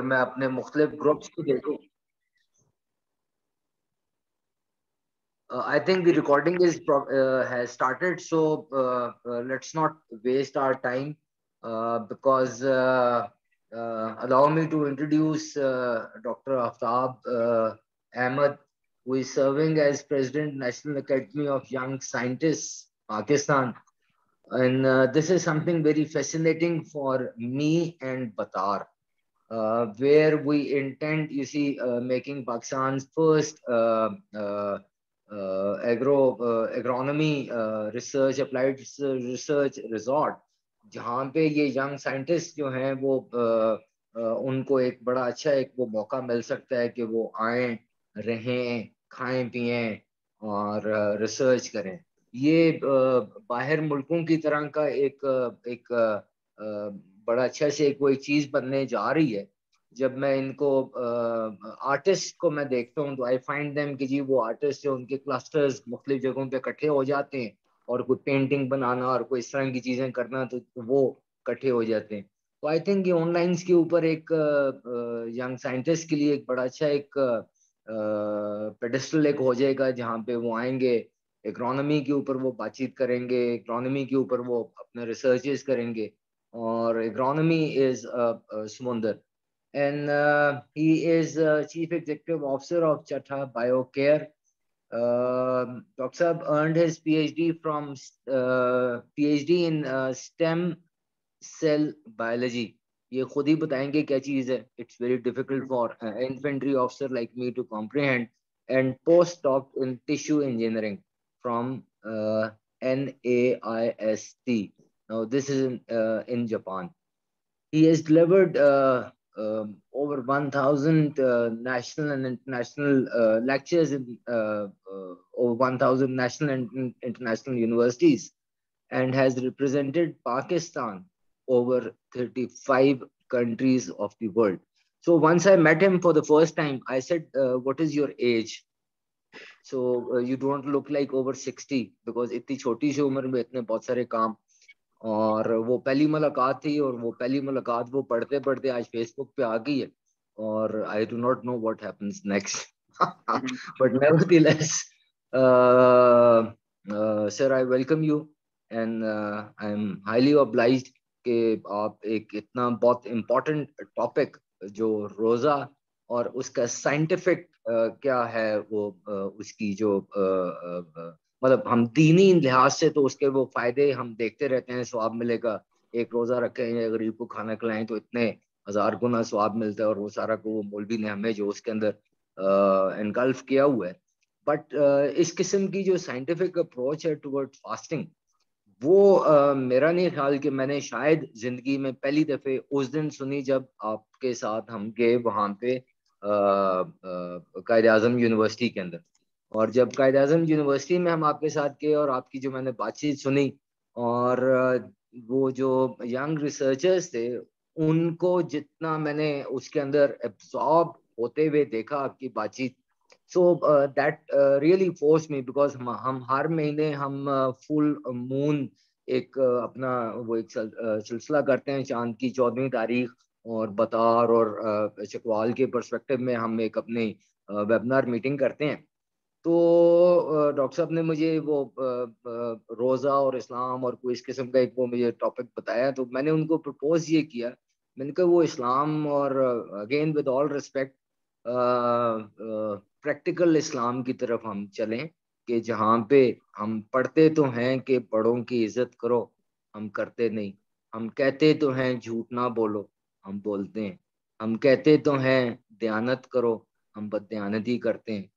मैं अपने मुख्तलिफ ग्रुप्स को देखूं. I think the recording has started, so let's not waste our time, because allow me to introduce Dr. Aftab Ahmed, who is serving as President National Academy of Young Scientists, Pakistan. And this is something very fascinating for me and Batar, where we intend, making Pakistan's first agronomy research, applied research resort, जहाँ पे ये young scientist जो हैं वो उनको एक बड़ा अच्छा एक वो मौका मिल सकता है कि वो आए, रहें, खाएं पिएं और रिसर्च करें. ये बाहर मुल्कों की तरह का एक बड़ा अच्छा से कोई चीज बनने जा रही है. जब मैं इनको आर्टिस्ट को मैं देखता हूँ तो आई फाइंड देम कि जी वो आर्टिस्ट जो उनके क्लस्टर्स मुख्तलिफ जगहों पे इकट्ठे हो जाते हैं और कोई पेंटिंग बनाना और कोई इस तरह की चीजें करना, तो वो इकट्ठे हो जाते हैं. तो आई थिंक ये ऑनलाइन के ऊपर एक यंग साइंटिस्ट के लिए एक बड़ा अच्छा एक पेडिस्टल एक हो जाएगा, जहाँ पे वो आएंगे, इकोनॉमी के ऊपर वो बातचीत करेंगे, इकोनॉमी के ऊपर वो अपने रिसर्चेस करेंगे. और इकोनॉमी इज समुंदर. And he is Chief Executive Officer of Chatha BioCare. Dr. Saab earned his PhD from PhD in stem cell biology. ये खुद ही बताएंगे क्या चीज है. It's very difficult for infantry officer like me to comprehend. And postdoc in tissue engineering from NAIST. Now this is in Japan. He has delivered over 1,000 national and international lectures in over 1,000 national and international universities, and has represented Pakistan over 35 countries of the world. So once I met him for the first time, I said, "What is your age?" So you don't look like over 60, because इतनी छोटी सी उम्र में इतने बहुत सारे काम. और वो पहली मुलाकात थी, और वो पहली मुलाकात वो पढ़ते पढ़ते आज फेसबुक पे आ गई है. और I do not know what happens next. But nevertheless, sir, I welcome you. And I am highly obliged कि आप एक इतना बहुत इम्पोर्टेंट टॉपिक, जो रोजा और उसका साइंटिफिक क्या है वो उसकी जो मतलब हम दीनी लिहाज से तो उसके वो फायदे हम देखते रहते हैं. स्वाब मिलेगा, एक रोजा रखें या गरीब को खाना खिलाएं तो इतने हजार गुना स्वाब मिलता है. और वो सारा को वो मौलवी ने हमें जो उसके अंदर एनगल्फ किया हुआ है. बट इस किस्म की जो साइंटिफिक अप्रोच है टुवर्ड फास्टिंग, वो मेरा नहीं ख्याल कि मैंने शायद जिंदगी में पहली दफे उस दिन सुनी जब आपके साथ हम गए वहां पे कायद आजम यूनिवर्सिटी के अंदर. और जब कायद आजम यूनिवर्सिटी में हम आपके साथ गए और आपकी जो मैंने बातचीत सुनी, और वो जो यंग रिसर्चर्स थे उनको जितना मैंने उसके अंदर एब्सॉर्ब होते हुए देखा आपकी बातचीत, so that really force me, because हम हर महीने हम फुल मून एक अपना वो एक सिलसिला करते हैं चांद की 14वीं तारीख. और बतार और चकवाल के पर्सपेक्टिव में हम एक अपने वेबिनार मीटिंग करते हैं. तो डॉक्टर साहब ने मुझे वो रोज़ा और इस्लाम और कोई इस किस्म का एक वो मुझे टॉपिक बताया, तो मैंने उनको प्रपोज ये किया. मैंने कहा वो इस्लाम, और again with all respect, practical Islam की तरफ हम चलें, कि जहाँ पे हम पढ़ते तो हैं कि बड़ों की इज्जत करो, हम करते नहीं. हम कहते तो हैं झूठ ना बोलो, हम बोलते हैं. हम कहते तो हैं दयानत करो, हम बददयानती करते हैं.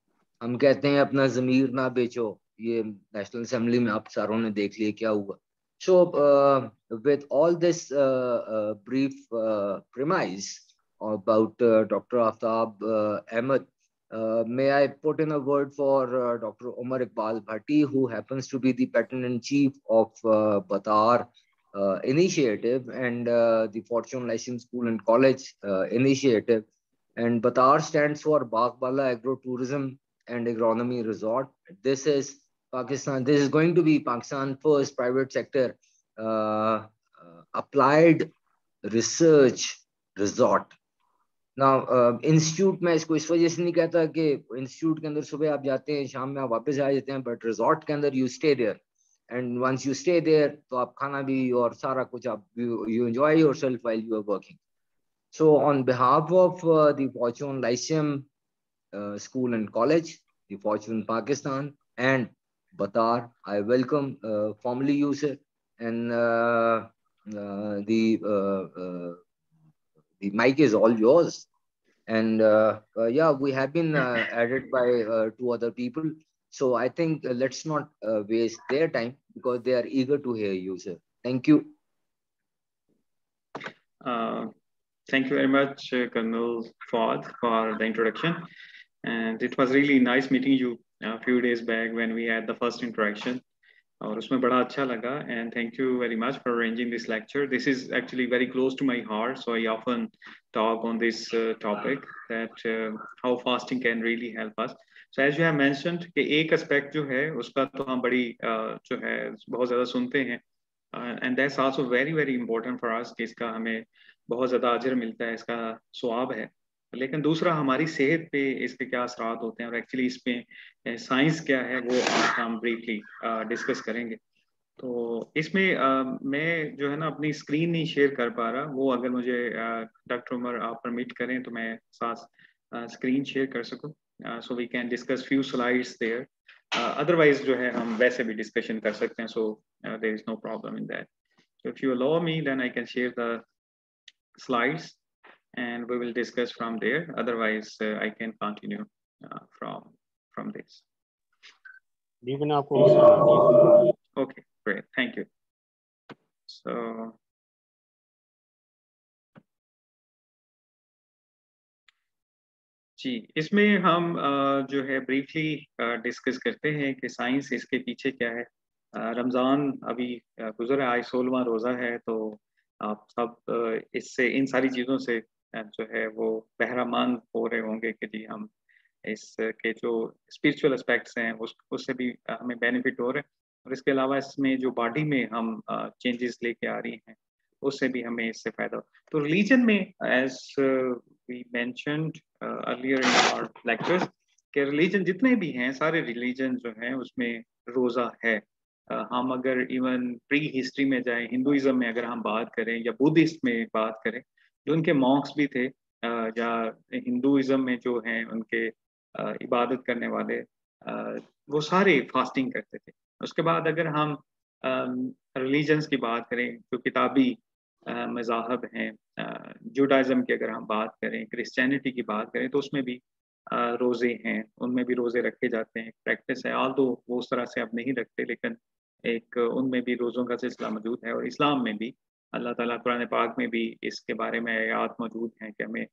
हम कहते हैं अपना जमीर ना बेचो, ये नेशनल असेंबली में आप सारों ने देख लिया क्या हुआ. So, with all this brief premise about Dr. Aftab Ahmed, may I put in a word for Dr. Omar Iqbal Bhatti, who happens to be the patron in chief of Batar Initiative and the Fortune License School and College Initiative. And Batar stands for Baghbala Agro Tourism and Agronomy Resort. This is Pakistan. This is going to be Pakistan first private sector applied research resort. ना institute में इसको इस वजह से नहीं कहता कि institute के अंदर सुबह आप जाते हैं, शाम में आप वापस आ जाते हैं, बट रिजॉर्ट के अंदर you stay there, and once you stay there तो आप खाना भी और सारा कुछ आप you enjoy yourself while you are working. So on behalf of the Fortune Lyceum School and College, the Fortune Pakistan, and Batar, I welcome formally you, sir, and the mic is all yours. And yeah, we have been added by two other people. So I think let's not waste their time because they are eager to hear you, sir. Thank you. Thank you very much, Colonel Ford, for the introduction. And it was really nice meeting you a few days back when we had the first interaction. और उसमें बड़ा अच्छा लगा, and thank you very much for arranging this lecture. This is actually very close to my heart, so I often talk on this topic, that how fasting can really help us. So as you have mentioned कि एक aspect जो है उसका तो हम बड़ी जो है बहुत ज़्यादा सुनते हैं, and that's also very very important for us कि इसका हमें बहुत ज़्यादा अजर मिलता है, इसका स्वाब है. लेकिन दूसरा हमारी सेहत पे इसके क्या असरात होते हैं और एक्चुअली इसमें साइंस क्या है वो आज हम ब्रीफली डिस्कस करेंगे. तो इसमें मैं जो है ना अपनी स्क्रीन नहीं शेयर कर पा रहा, वो अगर मुझे डॉक्टर उमर आप परमिट करें तो मैं साथ स्क्रीन शेयर कर सकूं, so we can discuss few slides there. Otherwise जो है हम वैसे भी डिस्कशन कर सकते हैं, so there is no problem in that. So if you allow me, then I can share the slides and we will discuss from there. Otherwise, I can continue from this. Okay, great. Thank you. So, जी इसमें हम जो है briefly discuss करते हैं कि science इसके पीछे क्या है. रमज़ान अभी गुजरा, आज 16वां रोज़ा है, तो आप सब इससे इन सारी चीज़ों से जो है वो बहरामंद हो रहे होंगे कि जी हम इसके जो स्पिरिचुअल एस्पेक्ट्स हैं उससे भी हमें बेनिफिट हो रहे हैं, और इसके अलावा इसमें जो बॉडी में हम चेंजेस लेके आ रही हैं उससे भी हमें इससे फायदा हो. तो रिलीजन में as we mentioned earlier in our lectures कि रिलीजन जितने भी हैं सारे रिलीजन जो हैं उसमें रोज़ा है. हम अगर इवन प्री हिस्ट्री में जाएं, हिंदुइज्म में अगर हम बात करें या बुद्धिस्ट में बात करें, जो उनके मॉन्क्स भी थे या हिंदुइज्म में जो हैं उनके इबादत करने वाले, वो सारे फास्टिंग करते थे. उसके बाद अगर हम रिलीजन्स की बात करें, जो किताबी मज़ाहब हैं, जूडाइज़म की अगर हम बात करें, क्रिश्चियनिटी की बात करें, तो उसमें भी रोज़े हैं, उनमें भी रोज़े रखे जाते हैं, प्रैक्टिस है. ऑल्दो वो उस तरह से अब नहीं रखते, लेकिन एक उनमें भी रोज़ों का सिलसिला मौजूद है. और इस्लाम में भी अल्लाह ताला कुरान पाक में भी इसके बारे में आयत मौजूद हैं कि हमें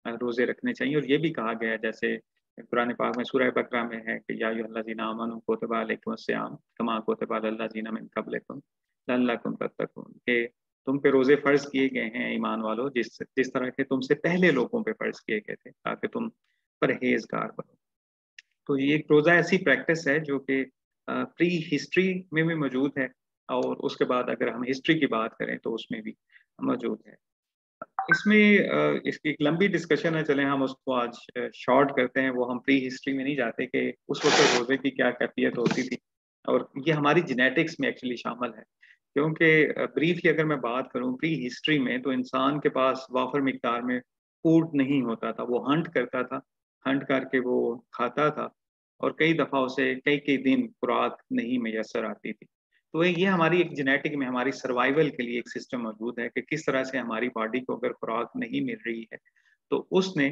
रोज़े रखने चाहिए. और ये भी कहा गया है, जैसे कुरान पाक में सूरह बकरा में है कि या अय्युहल्लज़ीना आमनू कुतिबा अलैकुमुस्सियाम कमा कुतिबा अलल्लज़ीना मिन क़ब्लिकुम लअल्लकुम तत्तक़ून, कि तुम पे रोजे फर्ज किए गए हैं ईमान वालों, जिस जिस तरह के तुमसे पहले लोगों पे फर्ज किए गए थे, ताकि तुम परहेजगार बनो. तो ये एक रोजा ऐसी प्रैक्टिस है जो कि प्री हिस्ट्री में भी मौजूद है, और उसके बाद अगर हम हिस्ट्री की बात करें तो उसमें भी मौजूद है. इसमें इसकी एक लंबी डिस्कशन है, चलें हम उसको आज शॉर्ट करते हैं. वो हम प्री हिस्ट्री में नहीं जाते कि उस वक्त रोजे की क्या कैफियत होती थी, और ये हमारी जेनेटिक्स में एक्चुअली शामिल है. क्योंकि ब्रीफली अगर मैं बात करूं प्री हिस्ट्री में, तो इंसान के पास वाफर मिकदार में फूड नहीं होता था, वो हंट करता था, हंट करके वो खाता था, और कई दफ़ा उसे कई कई दिन खुराक नहीं मैसर आती थी. तो ये हमारी एक जेनेटिक में हमारी सर्वाइवल के लिए एक सिस्टम मौजूद है कि किस तरह से हमारी बॉडी को अगर खुराक नहीं मिल रही है तो उसने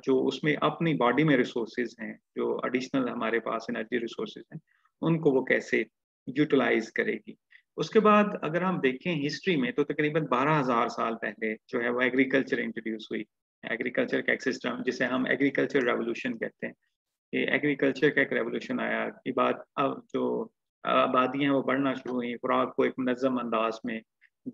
जो उसमें अपनी बॉडी में रिसोर्सेज हैं, जो एडिशनल हमारे पास एनर्जी रिसोर्सेज हैं, उनको वो कैसे यूटिलाइज करेगी. उसके बाद अगर हम देखें हिस्ट्री में, तो तकरीबन 12,000 साल पहले जो है वो एग्रीकल्चर इंट्रोड्यूस हुई. एग्रीकल्चर का एक सिस्टम जिसे हम एग्रीकल्चर रेवोल्यूशन कहते हैं, कि एग्रीकल्चर का एक रेवोल्यूशन आया के बाद अब जो आबादियाँ वो बढ़ना शुरू हुई, खुराक को एक मुनज़्ज़म अंदाज में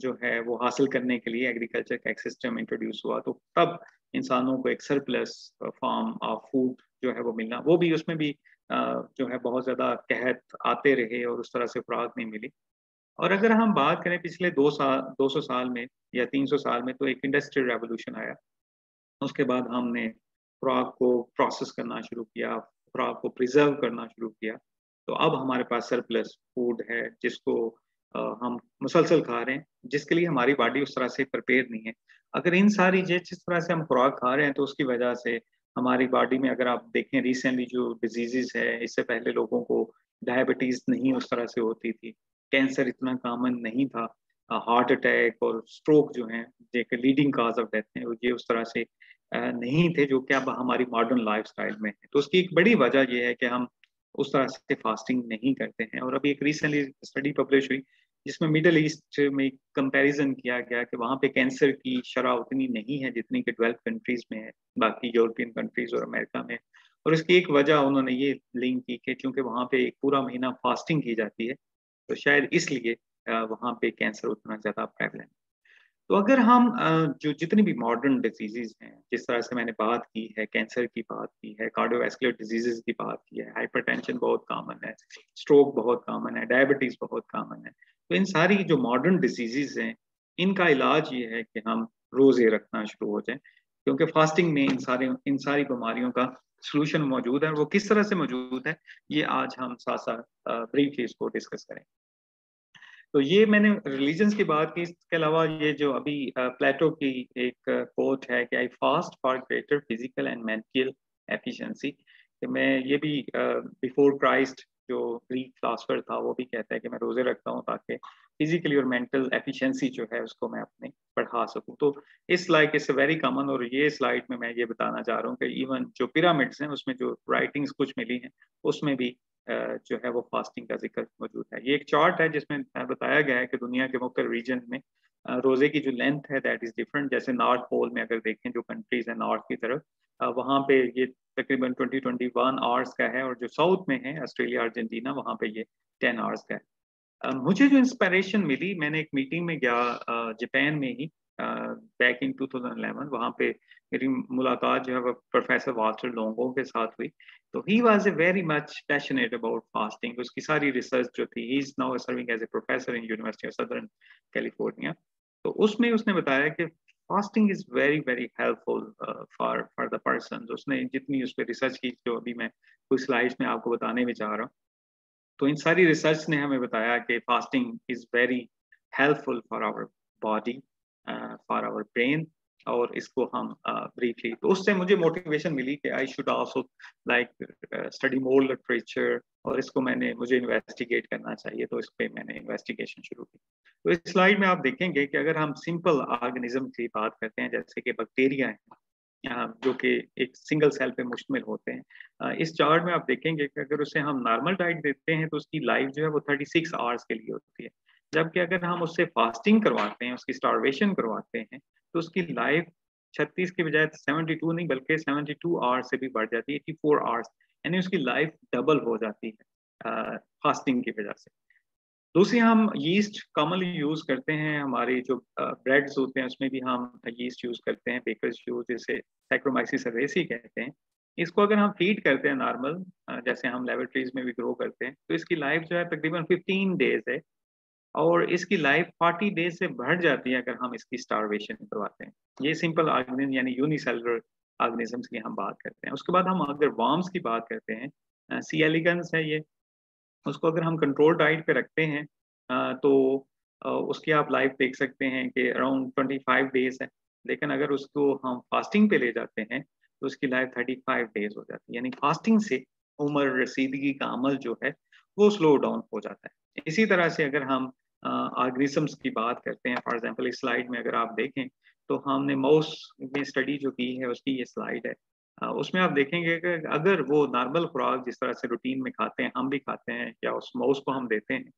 जो है वो हासिल करने के लिए एग्रीकल्चर का एक सिस्टम इंट्रोड्यूस हुआ. तो तब इंसानों को एक सरप्लस फॉर्म ऑफ फूड जो है वो मिलना, वो भी उसमें भी जो है बहुत ज़्यादा कहत आते रहे और उस तरह से खुराक नहीं मिली. और अगर हम बात करें पिछले 200 साल में या 300 साल में, तो एक इंडस्ट्रियल रेवोल्यूशन आया, उसके बाद हमने खुराक को प्रोसेस करना शुरू किया, खुराक को प्रिजर्व करना शुरू किया। तो अब हमारे पास सरप्लस फूड है जिसको हम मुसलसल खा रहे हैं, जिसके लिए हमारी बॉडी उस तरह से प्रिपेयर नहीं है। अगर इन सारी जिस तरह से हम खुराक खा रहे हैं तो उसकी वजह से हमारी बॉडी में, अगर आप देखें रिसेंटली जो डिजीजेस है, इससे पहले लोगों को डायबिटीज नहीं उस तरह से होती थी, कैंसर इतना कॉमन नहीं था, हार्ट अटैक और स्ट्रोक जो है लीडिंग काज ऑफ डेथ है, ये उस तरह से नहीं थे जो कि अब हमारी मॉडर्न लाइफस्टाइल में है। तो उसकी एक बड़ी वजह ये है कि हम उस तरह से फास्टिंग नहीं करते हैं। और अभी एक रिसेंटली स्टडी पब्लिश हुई जिसमें मिडल ईस्ट में कंपैरिजन किया गया कि वहाँ पे कैंसर की शरह उतनी नहीं है जितनी कि डेवलप्ड कंट्रीज में है, बाकी यूरोपियन कंट्रीज और अमेरिका में। और इसकी एक वजह उन्होंने ये लिंक की कि क्योंकि वहाँ पे एक पूरा महीना फास्टिंग की जाती है, तो शायद इसलिए वहाँ पे कैंसर उतना ज़्यादा प्रेवलेंट। तो अगर हम जो जितनी भी मॉडर्न डिजीजेज हैं, जिस तरह से मैंने बात की है, कैंसर की बात की है, कार्डियोवैस्कुलर डिजीजेज की बात की है, हाइपरटेंशन बहुत कॉमन है, स्ट्रोक बहुत कॉमन है, डायबिटीज बहुत कॉमन है। तो इन सारी जो मॉडर्न डिजीजेज हैं, इनका इलाज ये है कि हम रोजे रखना शुरू हो जाएं, क्योंकि फास्टिंग में इन सारी बीमारियों का सोल्यूशन मौजूद है। वो किस तरह से मौजूद है, ये आज हम साथ साथ ब्रीफली इसको डिस्कस करें। तो ये मैंने रिलीजन्स की बात की, इसके अलावा ये जो अभी प्लेटो की एक कोट है कि आई fast for greater physical and mental efficiency, कि मैं ये भी बिफोर क्राइस्ट जो ग्रीक फिलोसफर था वो भी कहता है कि मैं रोजे रखता हूँ ताकि फिजिकली और मेंटल एफिशिएंसी जो है उसको मैं अपने बढ़ा सकूँ। तो इस लाइक इट्स वेरी कॉमन, और ये स्लाइड में मैं ये बताना चाह रहा हूँ कि इवन जो पिरामिड्स हैं उसमें जो राइटिंग्स कुछ मिली हैं उसमें भी जो है वो फास्टिंग का जिक्र मौजूद है। ये एक चार्ट है जिसमें बताया गया है कि दुनिया के मुख्तलिफ रीजन में रोजे की जो लेंथ है दैट इज डिफरेंट। जैसे नॉर्थ पोल में अगर देखें जो कंट्रीज है नॉर्थ की तरफ, वहाँ पे ये तकरीबन 20-21 आवर्स का है, और जो साउथ में है ऑस्ट्रेलिया अर्जेंटीना वहाँ पे ये 10 आवर्स का है। मुझे जो इंस्पिरेशन मिली, मैंने एक मीटिंग में गया जापान में ही बैक इन 2011, वहाँ पे मेरी मुलाकात जो है वो प्रोफेसर वाल्टर लोंगो के साथ हुई। तो he was a very much passionate about fasting. उसकी सारी रिसर्च जो थी, he is now serving as a professor in University of Southern California. तो उसमें उसने बताया कि fasting is very very helpful for the person. उसने जितनी उस पर रिसर्च की, जो अभी मैं कुछ स्लाइड्स में आपको बताने में चाह रहा हूँ, तो इन सारी रिसर्च ने हमें बताया कि fasting is very helpful for our body, for our brain. और इसको हम ब्रीफली, तो उससे मुझे मोटिवेशन मिली कि I should also like study more literature, और इसको मुझे इन्वेस्टिगेट करना चाहिए। तो इस पे मैंने इन्वेस्टिगेशन शुरू की। तो इस स्लाइड में आप देखेंगे कि अगर हम सिंपल ऑर्गेनिज्म की बात करते हैं जैसे कि बैक्टीरिया है, जो कि एक सिंगल सेल पे मुश्तमिल होते हैं, इस चार्ट में आप देखेंगे कि अगर उसे हम नॉर्मल डाइट देते हैं तो उसकी लाइफ जो है वो 36 आवर्स के लिए होती है। जबकि अगर हम उससे फास्टिंग करवाते हैं, उसकी स्टारवेशन करवाते हैं, तो उसकी लाइफ 36 की बजाय 72 नहीं बल्कि 72 आवर्स से भी बढ़ जाती है, 84 आवर्स, यानी उसकी लाइफ डबल हो जाती है फास्टिंग की वजह से। दूसरी, हम यीस्ट कॉमनली यूज करते हैं, हमारे जो ब्रेड्स होते हैं उसमें भी हम यीस्ट यूज करते हैं, बेकर्स यूज, जिसे सैक्रोमाइसिस सेरेसी कहते हैं। इसको अगर हम फीड करते हैं नॉर्मल, जैसे हम लेबोरेटरीज में भी ग्रो करते हैं, तो इसकी लाइफ जो है तकरीबन 15 डेज है, और इसकी लाइफ 40 डेज से बढ़ जाती है अगर हम इसकी स्टारवेशन करवाते हैं। ये सिंपल ऑर्गेनिज्म यानी यूनिसेलुलर ऑर्गेनिजम्स की हम बात करते हैं। उसके बाद हम अगर वर्म्स की बात करते हैं, सी एलिगन्स है ये, उसको अगर हम कंट्रोल डाइट पे रखते हैं तो उसकी आप लाइफ देख सकते हैं कि अराउंड 25 डेज है। लेकिन अगर उसको हम फास्टिंग पे ले जाते हैं तो उसकी लाइफ 35 डेज हो जाती है, यानी फास्टिंग से उम्र रसीदगी का अमल जो है वो स्लो डाउन हो जाता है। इसी तरह से अगर हम ऑर्गेनिजम्स की बात करते हैं, फॉर एग्जांपल इस स्लाइड में अगर आप देखें तो हमने माउस में स्टडी जो की है उसकी ये स्लाइड है। उसमें आप देखेंगे कि अगर वो नॉर्मल खुराक जिस तरह से रूटीन में खाते हैं, हम भी खाते हैं, या उस माउस को हम देते हैं,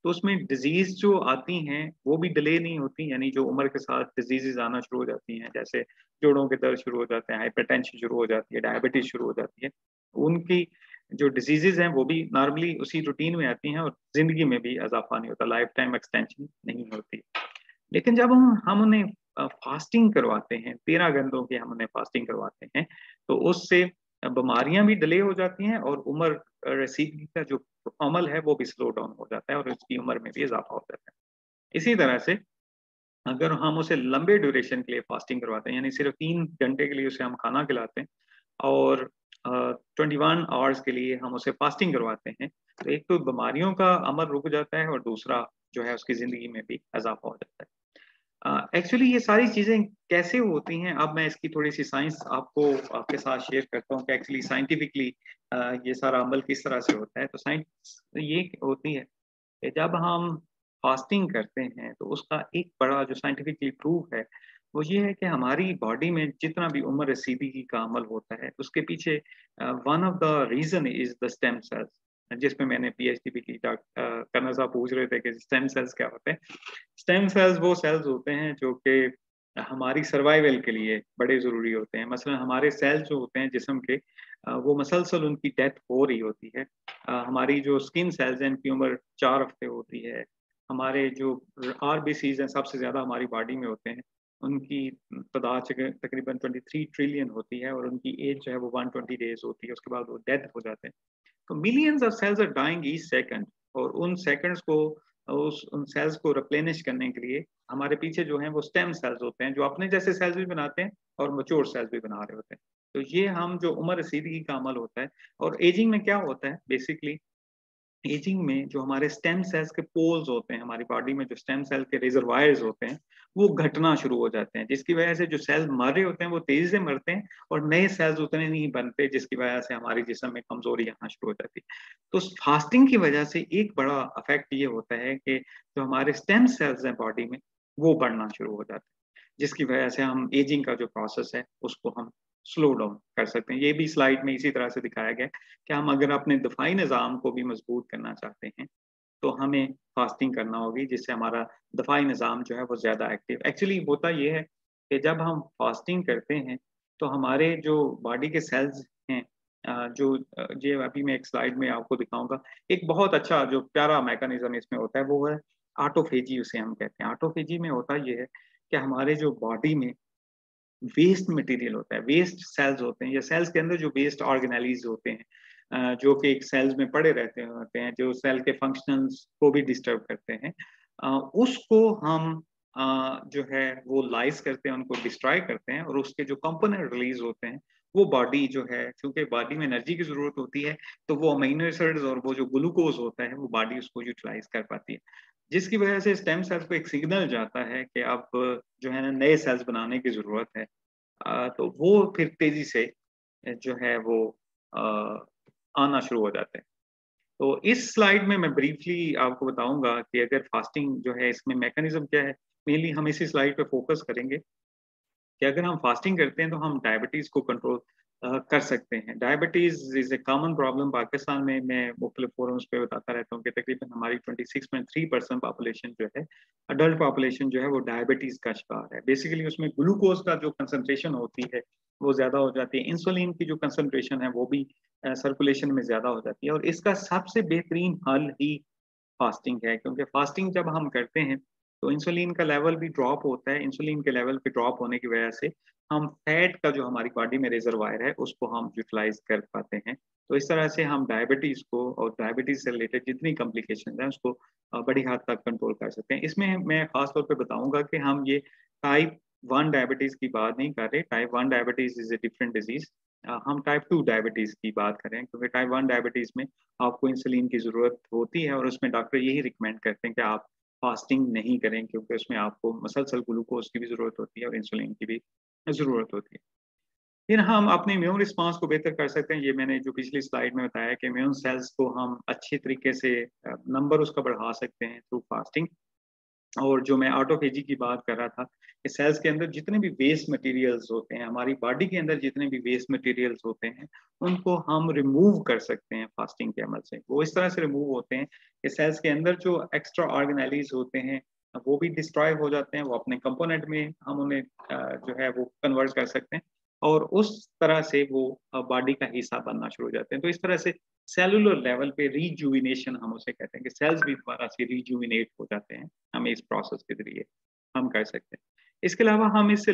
तो उसमें डिजीज जो आती हैं वो भी डिले नहीं होती, यानी जो उम्र के साथ डिजीजेज आना शुरू हो जाती हैं, जैसे जोड़ों के दर्द शुरू हो जाते हैं, हाइपरटेंशन शुरू हो जाती है, डायबिटीज शुरू हो जाती है, उनकी जो डिजीजेज हैं वो भी नॉर्मली उसी रूटीन में आती हैं, और जिंदगी में भी इजाफा नहीं होता, लाइफ टाइम एक्सटेंशन नहीं होती। लेकिन जब हम उन्हें फास्टिंग करवाते हैं, 13 घंटों की हम उन्हें फास्टिंग करवाते हैं, तो उससे बीमारियां भी डिले हो जाती हैं, और उम्र रसीदगी का जो अमल है वो भी स्लो डाउन हो जाता है, और उसकी उम्र में भी इजाफा हो जाता है। इसी तरह से अगर हम उसे लंबे ड्यूरेशन के लिए फास्टिंग करवाते हैं, यानी सिर्फ 3 घंटे के लिए उसे हम खाना खिलाते हैं और 21 आवर्स के लिए हम उसे फास्टिंग करवाते हैं, तो एक तो बीमारियों का अमल रुक जाता है और दूसरा जो है उसकी ज़िंदगी में भी इज़ाफ़ा हो जाता है। एक्चुअली ये सारी चीज़ें कैसे होती हैं, अब मैं इसकी थोड़ी-सी साइंस आपके साथ शेयर करता हूँ कि एक्चुअली साइंटिफिकली ये सारा अमल किस तरह से होता है। तो साइंस ये होती है कि जब हम फास्टिंग करते हैं, तो उसका एक बड़ा जो साइंटिफिकली प्रूफ है, वो ये है कि हमारी बॉडी में जितना भी उम्र रसीदगी का अमल होता है, उसके पीछे one of the reason is the stem cells, जिसमें मैंने पीएचडी भी की। कर्नल साहब पूछ रहे थे कि स्टेम सेल्स क्या होते हैं? स्टेम सेल्स वो सेल्स होते हैं जो कि हमारी सर्वाइवल के लिए बड़े ज़रूरी होते हैं। मसलन हमारे सेल्स जो होते हैं जिस्म के, वो मसलसल उनकी डेथ हो रही होती है। हमारी जो स्किन सेल्स हैं इनकी उम्र 4 हफ्ते होती है। हमारे जो आरबीसीज़ हैं सबसे ज़्यादा हमारी बॉडी में होते हैं, उनकी तादाद तकरीबन 23 ट्रिलियन होती है और उनकी एज जो है वो 120 डेज़ होती है, उसके बाद वो डेथ हो जाते हैं। तो millions of cells are dying each second, और उन सेकंड्स को उस उन सेल्स को रिप्लेनिश करने के लिए हमारे पीछे जो हैं वो स्टेम सेल्स होते हैं, जो अपने जैसे सेल्स भी बनाते हैं और मैच्योर सेल्स भी बना रहे होते हैं। तो ये हम जो उम्र रसीदगी का अमल होता है, और एजिंग में क्या होता है बेसिकली, एजिंग में जो हमारे स्टेम सेल्स के पोल्स होते हैं, हमारी बॉडी में जो स्टेम सेल के रिजर्वायर्स होते हैं, वो घटना शुरू हो जाते हैं, जिसकी वजह से जो सेल मर रहे होते हैं वो तेजी से मरते हैं और नए सेल्स उतने नहीं बनते, जिसकी वजह से हमारी जिस्म में कमजोरी आना शुरू हो जाती है। तो फास्टिंग की वजह से एक बड़ा इफेक्ट ये होता है कि जो हमारे स्टेम सेल्स हैं बॉडी में, वो बढ़ना शुरू हो जाते हैं, जिसकी वजह से हम एजिंग का जो प्रोसेस है उसको हम स्लो डाउन कर सकते हैं। ये भी स्लाइड में इसी तरह से दिखाया गया है कि हम अगर अपने दफ़ाई निज़ाम को भी मज़बूत करना चाहते हैं, तो हमें फास्टिंग करना होगी, जिससे हमारा दफ़ाई निज़ाम जो है वो ज़्यादा एक्टिव। एक्चुअली होता ये है कि जब हम फास्टिंग करते हैं, तो हमारे जो बॉडी के सेल्स हैं, ये अभी मैं एक स्लाइड में आपको दिखाऊँगा। एक बहुत अच्छा जो प्यारा मैकेनिज़्म इसमें होता है, वो है ऑटोफेजी, उसे हम कहते हैं। ऑटोफेजी में होता ये है कि हमारे जो बॉडी में वेस्ट मटेरियल होता है, वेस्ट सेल्स होते हैं या सेल्स के अंदर जो वेस्ट ऑर्गेनेलीज़ होते हैं, जो कि एक सेल्स में पड़े रहते होते हैं, जो सेल के फंक्शंस को भी डिस्टर्ब करते हैं। उसको हम जो है वो लाइज़ करते हैं, उनको डिस्ट्रॉय करते हैं, और उसके जो कंपोनेंट रिलीज़ होते हैं, वो बॉडी जो है, चूँकि बॉडी में एनर्जी की ज़रूरत होती है, तो वो अमीनो एसिड्स और वो जो ग्लूकोज़ होता है, वो बॉडी उसको यूटिलाइज़ कर पाती है। जिसकी वजह से स्टेम सेल्स को एक सिग्नल जाता है कि अब जो है ना नए सेल्स बनाने की ज़रूरत है। तो वो फिर तेज़ी से जो है वो अ, आना शुरू हो जाते हैं। तो इस स्लाइड में मैं ब्रीफली आपको बताऊँगा कि अगर फास्टिंग जो है इसमें मैकेनिज़्म क्या है। मेनली हम इसी स्लाइड पे फ़ोकस करेंगे कि अगर हम फास्टिंग करते हैं तो हम डायबिटीज़ को कंट्रोल कर सकते हैं। Diabetes is a common problem Pakistan में। मैं मुख्तलिफ फोरम्स पे बताता रहता हूँ कि तकरीबन हमारी 26.3% पॉपुलेशन जो है, अडल्ट पॉपुलेशन जो है वो डायबिटीज़ का शिकार है। बेसिकली उसमें ग्लूकोज़ का जो कंसंट्रेशन होती है वो ज़्यादा हो जाती है। इंसुलिन की जो कंसंट्रेशन है वो भी सर्कुलेशन में ज़्यादा हो जाती है, और इसका सबसे बेहतरीन हल ही फास्टिंग है, क्योंकि फास्टिंग जब हम करते हैं तो इंसुलिन का लेवल भी ड्रॉप होता है। इंसुलिन के लेवल पे ड्रॉप होने की वजह से हम फैट का जो हमारी बॉडी में रिजर्वायर है उसको हम यूटिलाइज कर पाते हैं। तो इस तरह से हम डायबिटीज को और डायबिटीज से रिलेटेड जितनी कॉम्प्लिकेशन है उसको बड़ी हद तक कंट्रोल कर सकते हैं। इसमें मैं खास तौर पे बताऊंगा कि हम ये टाइप 1 डायबिटीज की बात नहीं कर रहे। Type 1 diabetes is a different disease. हम टाइप 2 डायबिटीज की बात करें, क्योंकि टाइप 1 डायबिटीज में आपको इंसुलिन की ज़रूरत होती है, और उसमें डॉक्टर यही रिकमेंड करते हैं कि आप फास्टिंग नहीं करें, क्योंकि उसमें आपको मसलसल ग्लूकोज़ की भी ज़रूरत होती है और इंसुलिन की भी ज़रूरत होती है। फिर हम अपने इम्यून रिस्पॉन्स को बेहतर कर सकते हैं। ये मैंने जो पिछली स्लाइड में बताया कि इम्यून सेल्स को हम अच्छे तरीके से नंबर उसका बढ़ा सकते हैं थ्रू फास्टिंग। और जो मैं ऑटोफेजी की बात कर रहा था, कि सेल्स के अंदर जितने भी वेस्ट मटेरियल्स होते हैं, हमारी बॉडी के अंदर जितने भी वेस्ट मटेरियल्स होते हैं, उनको हम रिमूव कर सकते हैं फास्टिंग के अमल से। वो इस तरह से रिमूव होते हैं कि सेल्स के अंदर जो एक्स्ट्रा ऑर्गेनेलीज होते हैं, वो भी डिस्ट्रॉय हो जाते हैं। वो अपने कंपोनेंट में हम उन्हें जो है वो कन्वर्ट कर सकते हैं, और उस तरह से वो बॉडी का हिस्सा बनना शुरू हो जाते हैं। तो इस तरह से सेलुलर लेवल पे रिजुविनेशन हम उसे कहते हैं, कि सेल्स भी दोबारा से रिजुविनेट हो जाते हैं। हमें इस प्रोसेस के ज़रिए हम कर सकते हैं। इसके अलावा हम इससे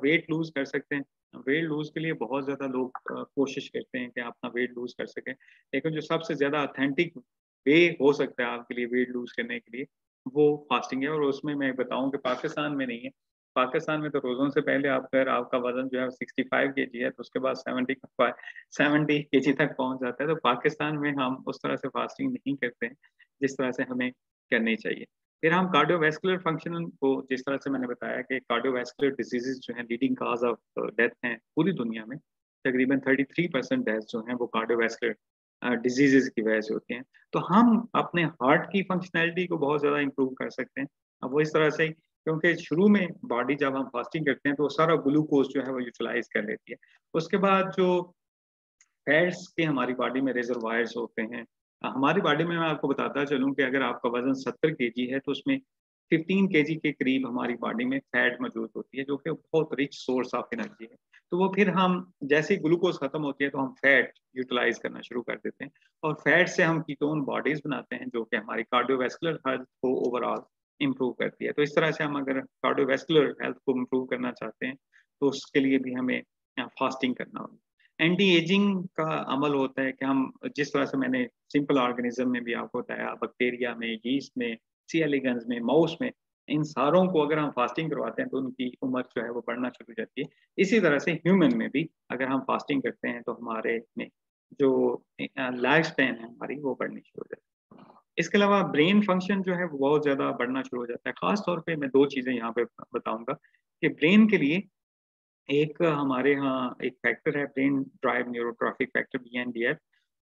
वेट लूज़ कर सकते हैं। वेट लूज़ के लिए बहुत ज़्यादा लोग कोशिश करते हैं कि अपना वेट लूज़ कर सकें। लेकिन जो सबसे ज़्यादा ऑथेंटिक वे हो सकता है आपके लिए वेट लूज़ करने के लिए, वो फास्टिंग है। और उसमें मैं बताऊँ कि पाकिस्तान में नहीं है। पाकिस्तान में तो रोज़ों से पहले आप अगर आपका वज़न जो है 65 केजी है, तो उसके बाद 70 केजी तक पहुँच जाता है। तो पाकिस्तान में हम उस तरह से फास्टिंग नहीं करते हैं, जिस तरह से हमें करनी चाहिए। फिर हम कार्डियोवैस्कुलर फ़ंक्शन को, जिस तरह से मैंने बताया कि कार्डियोवैस्कुलर डिसीज़ेज़ जो हैं लीडिंग कॉज़ ऑफ डेथ हैं पूरी दुनिया में। तकरीबन 33% डेथ्स जो हैं वो कार्डियोवैस्कुलर डिसीज़ेज़ की वजह से होती हैं। तो हम अपने हार्ट की फंक्शनैलिटी को बहुत ज़्यादा इम्प्रूव कर सकते हैं। अब वो इस तरह से, क्योंकि शुरू में बॉडी जब हम फास्टिंग करते हैं तो वो सारा ग्लूकोज़ जो है वो यूटिलाइज़ कर लेती है। उसके बाद जो फैट्स के हमारी बॉडी में रिजर्वायर्स होते हैं। हमारी बॉडी में मैं आपको बताता चलूँ कि अगर आपका वज़न 70 केजी है तो उसमें 15 केजी के करीब हमारी बॉडी में फैट मौजूद होती है, जो कि बहुत रिच सोर्स ऑफ एनर्जी है। तो वो फिर हम जैसे ही ग्लूकोज़ खत्म होती है तो हम फैट यूटिलाइज़ करना शुरू कर देते हैं, और फैट से हम कीटोन बॉडीज़ बनाते हैं, जो कि हमारी कार्डियोवैस्कुलर हेल्थ को ओवरऑल इम्प्रूव करती है। तो इस तरह से हम अगर कार्डियोवैस्कुलर हेल्थ को इम्प्रूव करना चाहते हैं, तो उसके लिए भी हमें फास्टिंग करना होगा। एंटी एजिंग का अमल होता है कि हम, जिस तरह से मैंने सिंपल ऑर्गेनिज्म में भी आपको बताया, बैक्टीरिया में, यीस्ट में, सी एलिगन्स में, माउस में, इन सारों को अगर हम फास्टिंग करवाते हैं तो उनकी उम्र जो है वो बढ़ना शुरू हो जाती है। इसी तरह से ह्यूमन में भी अगर हम फास्टिंग करते हैं तो हमारे में जो लाइफ स्पैन है हमारी वो बढ़नी शुरू हो जाती है। इसके अलावा ब्रेन फंक्शन जो है वो बहुत ज़्यादा बढ़ना शुरू हो जाता है। ख़ास तौर पे मैं 2 चीज़ें यहाँ पे बताऊँगा कि ब्रेन के लिए एक हमारे यहाँ एक फैक्टर है, brain drive neurotrophic factor BNDF।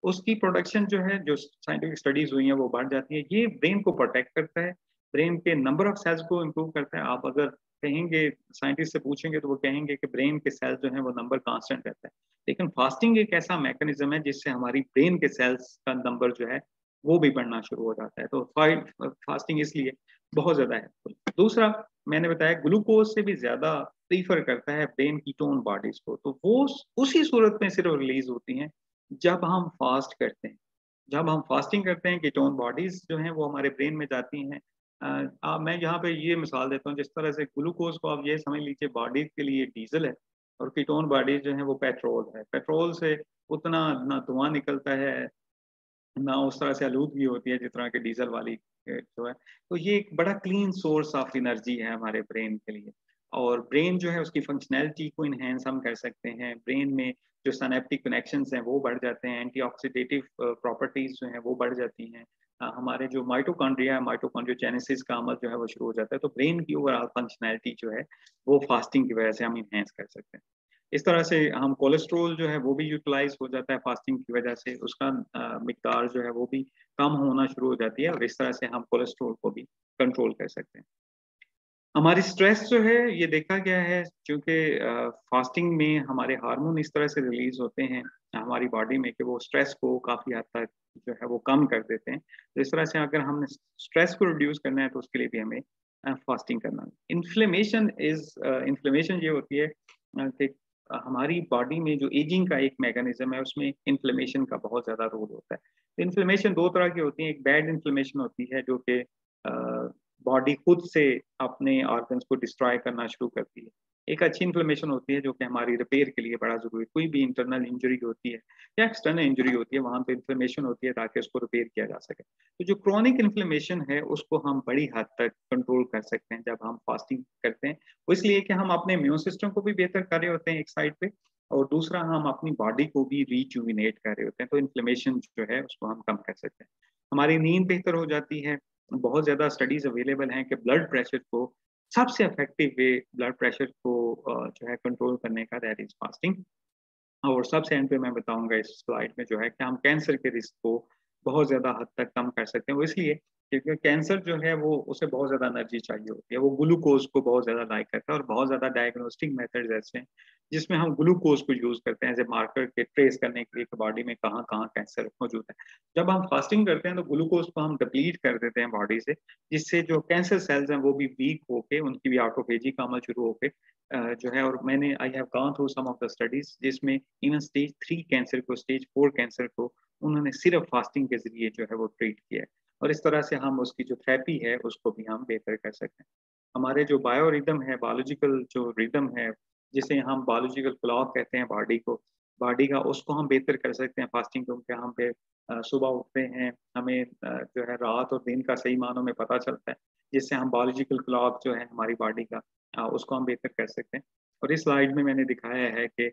उसकी प्रोडक्शन जो है, जो साइंटिफिक स्टडीज़ हुई हैं वो बढ़ जाती है। ये ब्रेन को प्रोटेक्ट करता है, ब्रेन के नंबर ऑफ सेल्स को इम्प्रूव करता है। आप अगर कहेंगे, साइंटिस्ट से पूछेंगे तो वो कहेंगे कि ब्रेन के सेल्स जो हैं वो नंबर कांस्टेंट रहता है। लेकिन फास्टिंग एक ऐसा मैकेनिज़्म है जिससे हमारी ब्रेन के सेल्स का नंबर जो है वो भी बढ़ना शुरू हो जाता है। तो फास्टिंग इसलिए बहुत ज़्यादा हेल्पफुल। दूसरा, मैंने बताया ग्लूकोज़ से भी ज़्यादा प्रेफ़र करता है ब्रेन कीटोन बॉडीज़ को, तो वो उसी सूरत में सिर्फ़ रिलीज़ होती हैं जब हम फ़ास्ट करते हैं। जब हम फ़ास्टिंग करते हैं, कीटोन बॉडीज़ जो हैं वो हमारे ब्रेन में जाती हैं। मैं यहाँ पे ये मिसाल देता हूँ, जिस तरह से ग्लूकोज़ को आप ये समझ लीजिए बॉडी के लिए डीज़ल है, और कीटोन बॉडीज़ जो हैं वो पेट्रोल है। पेट्रोल से उतना ना धुआँ निकलता है, ना उस तरह से आलूदगी होती है जिस तरह की डीज़ल वाली जो है। तो ये एक बड़ा क्लीन सोर्स ऑफ एनर्जी है हमारे ब्रेन के लिए, और ब्रेन जो है उसकी फंक्शनैलिटी को एनहांस हम कर सकते हैं। ब्रेन में जो सिनैप्टिक कनेक्शंस हैं वो बढ़ जाते हैं, एंटीऑक्सिडेटिव प्रॉपर्टीज़ जो हैं वो बढ़ जाती हैं। हमारे जो माइटोकॉन्ड्रिया है, माइटोकॉन्ड्रियोजेनेसिस का अमल जो है वो शुरू हो जाता है। तो ब्रेन की ओवरऑल फंक्शनैलिटी जो है वो फास्टिंग की वजह से हम एनहांस कर सकते हैं। इस तरह से हम कोलेस्ट्रॉल जो है वो भी यूटिलाइज़ हो जाता है फास्टिंग की वजह से, उसका मिकदार जो है वो भी कम होना शुरू हो जाती है, और इस तरह से हम कोलेस्ट्रॉल को भी कंट्रोल कर सकते हैं। हमारी स्ट्रेस जो है, ये देखा गया है, चूँकि फास्टिंग में हमारे हार्मोन इस तरह से रिलीज़ होते हैं हमारी बॉडी में कि वो स्ट्रेस को काफ़ी हद तक जो है वो कम कर देते हैं। तो इस तरह से अगर हमने स्ट्रेस को रिड्यूस करना है तो उसके लिए भी हमें फास्टिंग करना है। इन्फ्लेमेशन ये होती है कि हमारी बॉडी में जो एजिंग का एक मैकेनिज़्म है उसमें इन्फ्लेमेशन का बहुत ज़्यादा रोल होता है। तो इन्फ्लेमेशन 2 तरह की होती है, एक बैड इन्फ्लेमेशन होती है जो कि बॉडी खुद से अपने ऑर्गन्स को डिस्ट्रॉय करना शुरू करती है। एक अच्छी इन्फ्लेमेशन होती है जो कि हमारी रिपेयर के लिए बड़ा ज़रूरी है। कोई भी इंटरनल इंजरी होती है या एक्सटर्नल इंजरी होती है, वहाँ पे इन्फ्लेमेशन होती है ताकि उसको रिपेयर किया जा सके। तो जो क्रोनिक इन्फ्लेमेशन है उसको हम बड़ी हद तक कंट्रोल कर सकते हैं जब हम फास्टिंग करते हैं। वो इसलिए कि हम अपने इम्यून सिस्टम को भी बेहतर कर रहे होते हैं एक साइड पे, और दूसरा हम अपनी बॉडी को भी रिजुविनेट कर रहे होते हैं। तो इन्फ्लेमेशन जो है उसको हम कम कर सकते हैं। हमारी नींद बेहतर हो जाती है। बहुत ज़्यादा स्टडीज़ अवेलेबल हैं कि ब्लड प्रेशर को, सबसे इफेक्टिव वे ब्लड प्रेशर को जो है कंट्रोल करने का, दैट इज़ फास्टिंग। और सबसे एंड पे मैं बताऊँगा इस स्लाइड में जो है कि हम कैंसर के रिस्क को बहुत ज़्यादा हद तक कम कर सकते हैं। वो इसलिए क्योंकि कैंसर जो है वो, उसे बहुत ज़्यादा एनर्जी चाहिए होती है। वो ग्लूकोज़ को बहुत ज़्यादा लाइक करता है, और बहुत ज़्यादा डायग्नोस्टिक मेथड्स ऐसे हैं जिसमें हम ग्लूकोज़ को यूज़ करते हैं एज़ ए मार्कर के ट्रेस करने के लिए कि बॉडी में कहाँ-कहाँ कैंसर मौजूद है। जब हम फास्टिंग करते हैं तो ग्लूकोज़ को हम डिप्लीट कर देते हैं बॉडी से, जिससे जो कैंसर सेल्स हैं वो भी वीक होके, उनकी भी ऑटोफेजी का अमल शुरू होके जो है, और मैंने I have gone through some of the studies जिसमें इवन स्टेज 3 कैंसर को, स्टेज 4 कैंसर को उन्होंने सिर्फ़ फास्टिंग के ज़रिए जो है वो ट्रीट किया है, और इस तरह से हम उसकी जो थेरेपी है उसको भी हम बेहतर कर सकते हैं। हमारे जो बायो रिदम है, बायोलॉजिकल जो रिदम है, जिसे हम बायोलॉजिकल क्लॉक कहते हैं बॉडी को, बॉडी का, उसको हम बेहतर कर सकते हैं फास्टिंग, क्योंकि हम पे सुबह उठते हैं, हमें जो है रात और दिन का सही मानों में पता चलता है, जिससे हम बायोलॉजिकल क्लॉक जो है हमारी बॉडी का उसको हम बेहतर कर सकते हैं। और इस स्लाइड में मैंने दिखाया है कि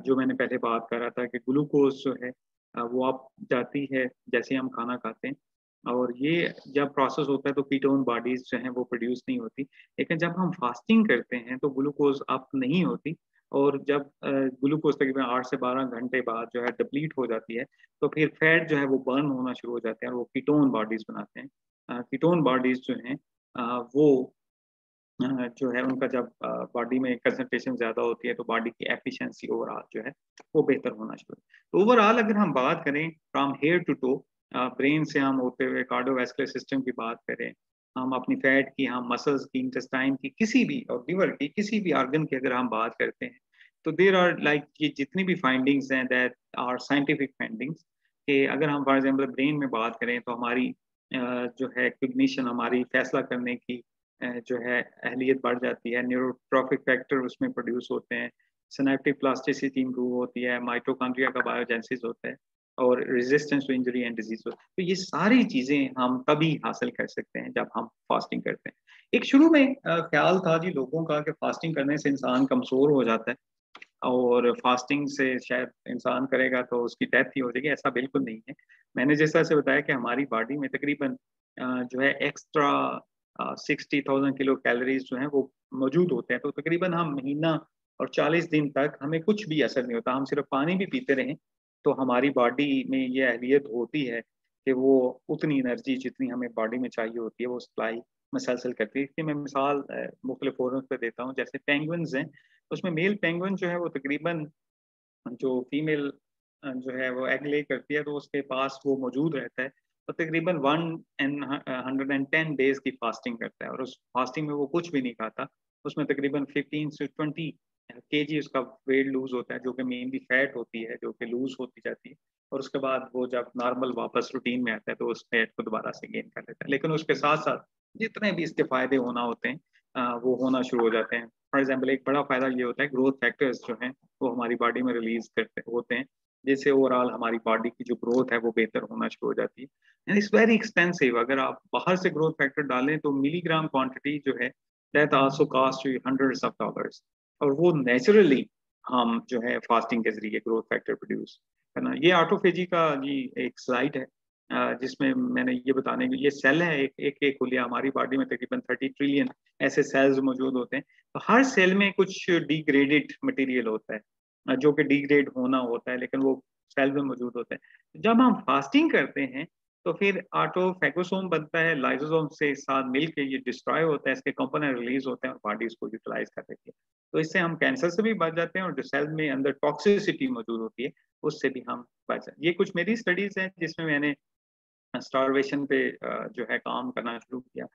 जो मैंने पहले बात कर रहा था कि ग्लूकोज जो है वो अप जाती है जैसे हम खाना खाते हैं, और ये जब प्रोसेस होता है तो कीटोन बॉडीज जो हैं वो प्रोड्यूस नहीं होती। लेकिन जब हम फास्टिंग करते हैं तो ग्लूकोज अप नहीं होती, और जब ग्लूकोज तकरीबन 8 से 12 घंटे बाद जो है डिप्लीट हो जाती है, तो फिर फैट जो है वो बर्न होना शुरू हो जाते हैं और वो कीटोन बॉडीज बनाते हैं। कीटोन बॉडीज जो हैं वो जो है उनका जब बॉडी में कंसंट्रेशन ज़्यादा होती है तो बॉडी की एफिशिएंसी ओवरऑल जो है वो बेहतर होना शुरू। तो ओवरऑल अगर हम बात करें from hair to toe, brain से हम होते हुए कार्डियोवैस्कुलर सिस्टम की बात करें, हम अपनी फैट की, हम मसल्स की, इंटेस्टाइन की, किसी भी, और लिवर की, किसी भी ऑर्गन की अगर हम बात करते हैं, तो देयर आर लाइक ये जितनी भी फाइंडिंग्स हैं दैट आर साइंटिफिक फाइंडिंग्स, कि अगर हम फॉर एग्जांपल ब्रेन में बात करें तो हमारी जो है कॉग्निशन, हमारी फैसला करने की जो है अहलियत बढ़ जाती है, न्यूरोट्रॉफिक फैक्टर उसमें प्रोड्यूस होते हैं, सिनेप्टिक प्लास्टिसिटी इंप्रूव होती है, माइटोकॉन्ड्रिया का बायोजेनेसिस होता है, और resistance to injury and disease होता है। तो ये सारी चीज़ें हम तभी हासिल कर सकते हैं जब हम फास्टिंग करते हैं। एक शुरू में ख्याल था जी लोगों का कि फास्टिंग करने से इंसान कमज़ोर हो जाता है और फास्टिंग से शायद इंसान करेगा तो उसकी डेथ ही हो जाएगी। ऐसा बिल्कुल नहीं है। मैंने जिस तरह से बताया कि हमारी बॉडी में तकरीबन जो है एक्स्ट्रा 60,000 किलो कैलोरीज जो हैं वो मौजूद होते हैं। तो तकरीबन हम महीना और 40 दिन तक हमें कुछ भी असर नहीं होता। हम सिर्फ पानी भी पीते रहें तो हमारी बॉडी में ये अहलियत होती है कि वो उतनी एनर्जी जितनी हमें बॉडी में चाहिए होती है वो सप्लाई मसलसल करती है। इसकी मैं मिसाल मुख्तलिफ फोरम्स पे देता हूँ। जैसे पेंगुइन्स हैं, उसमें मेल पेंगुइन जो है वो तकरीबन जो फीमेल जो है वो एग ले करती है तो उसके पास वो मौजूद रहता है, तो तकरीबन 110 डेज की फास्टिंग करता है, और उस फास्टिंग में वो कुछ भी नहीं खाता। उसमें तकरीबन 15 से 20 केजी उसका वेट लूज होता है, जो कि मेनली फैट होती है जो कि लूज होती जाती है, और उसके बाद वो जब नॉर्मल वापस रूटीन में आता है तो उस फैट को दोबारा से गेन कर लेता है। लेकिन उसके साथ साथ जितने भी इसके फायदे होना होते हैं वो होना शुरू हो जाते हैं। फॉर एग्जाम्पल एक बड़ा फायदा ये होता है, ग्रोथ फैक्टर्स जो हैं वो हमारी बॉडी में रिलीज करते होते हैं, जिससे ओवरऑल हमारी बॉडी की जो ग्रोथ है वो बेहतर होना शुरू हो जाती है। And it's very expensive. अगर आप बाहर से ग्रोथ फैक्टर डालें तो मिलीग्राम क्वांटिटी जो है that also cost you hundreds of dollars, और वो नेचुरली हम जो है फास्टिंग के जरिए ग्रोथ फैक्टर प्रोड्यूस है ना। ये ऑटोफेजी का जी एक स्लाइड है जिसमें मैंने ये बताने की, ये सेल है एक एक, एक खुलिया, हमारी बॉडी में तकरीबन 30 ट्रिलियन ऐसे सेल्स मौजूद होते हैं। तो हर सेल में कुछ डिग्रेडेड मटेरियल होता है जो कि डिग्रेड होना होता है, लेकिन वो सेल में मौजूद होता है। जब हम फास्टिंग करते हैं तो फिर ऑटोफैगोसोम बनता है, लाइसोसोम से साथ मिलके ये डिस्ट्रॉय होता है, इसके कंपोनेंट रिलीज होते हैं और बॉडी इसको यूटिलाइज कर देती है। तो इससे हम कैंसर से भी बच जाते हैं, और जो सेल में अंदर टॉक्सिसिटी मौजूद होती है उससे भी हम बच जाते हैं। ये कुछ मेरी स्टडीज हैं जिसमें मैंने स्टारवेशन पे जो है काम करना शुरू किया,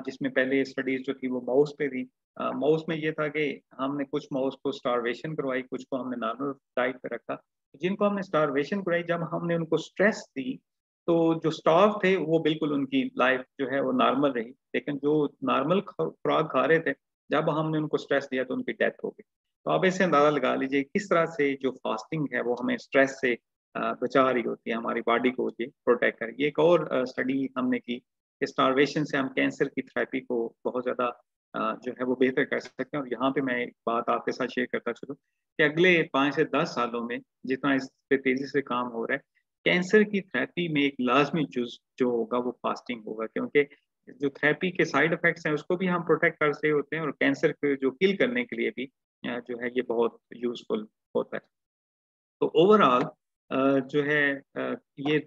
जिसमें पहले स्टडीज जो थी वो माउस पे थी। माउस में ये था कि हमने कुछ माउस को स्टारवेशन करवाई, कुछ को हमने नॉर्मल डाइट पे रखा। जिनको हमने स्टारवेशन कराई, जब हमने उनको स्ट्रेस दी तो जो स्टार्व थे वो बिल्कुल उनकी लाइफ जो है वो नॉर्मल रही, लेकिन जो नॉर्मल खुराक खा रहे थे जब हमने उनको स्ट्रेस दिया तो उनकी डेथ हो गई। तो आप इससे अंदाजा लगा लीजिए किस तरह से जो फास्टिंग है वो हमें स्ट्रेस से बचा रही होती है, हमारी बॉडी को ये प्रोटेक्ट कर। ये एक और स्टडी हमने की कि स्टारवेशन से हम कैंसर की थेरेपी को बहुत ज़्यादा जो है वो बेहतर कर सकते हैं। और यहाँ पे मैं एक बात आपके साथ शेयर करता चलूँ कि अगले 5 से 10 सालों में जितना इस पे तेज़ी से काम हो रहा है, कैंसर की थेरेपी में एक लाजमी जुज़ जो होगा वो फास्टिंग होगा, क्योंकि जो थेरेपी के साइड इफ़ेक्ट्स हैं उसको भी हम प्रोटेक्ट कर रहे होते हैं, और कैंसर को जो किल करने के लिए भी जो है ये बहुत यूज़फुल होता है। तो ओवरऑल जो है ये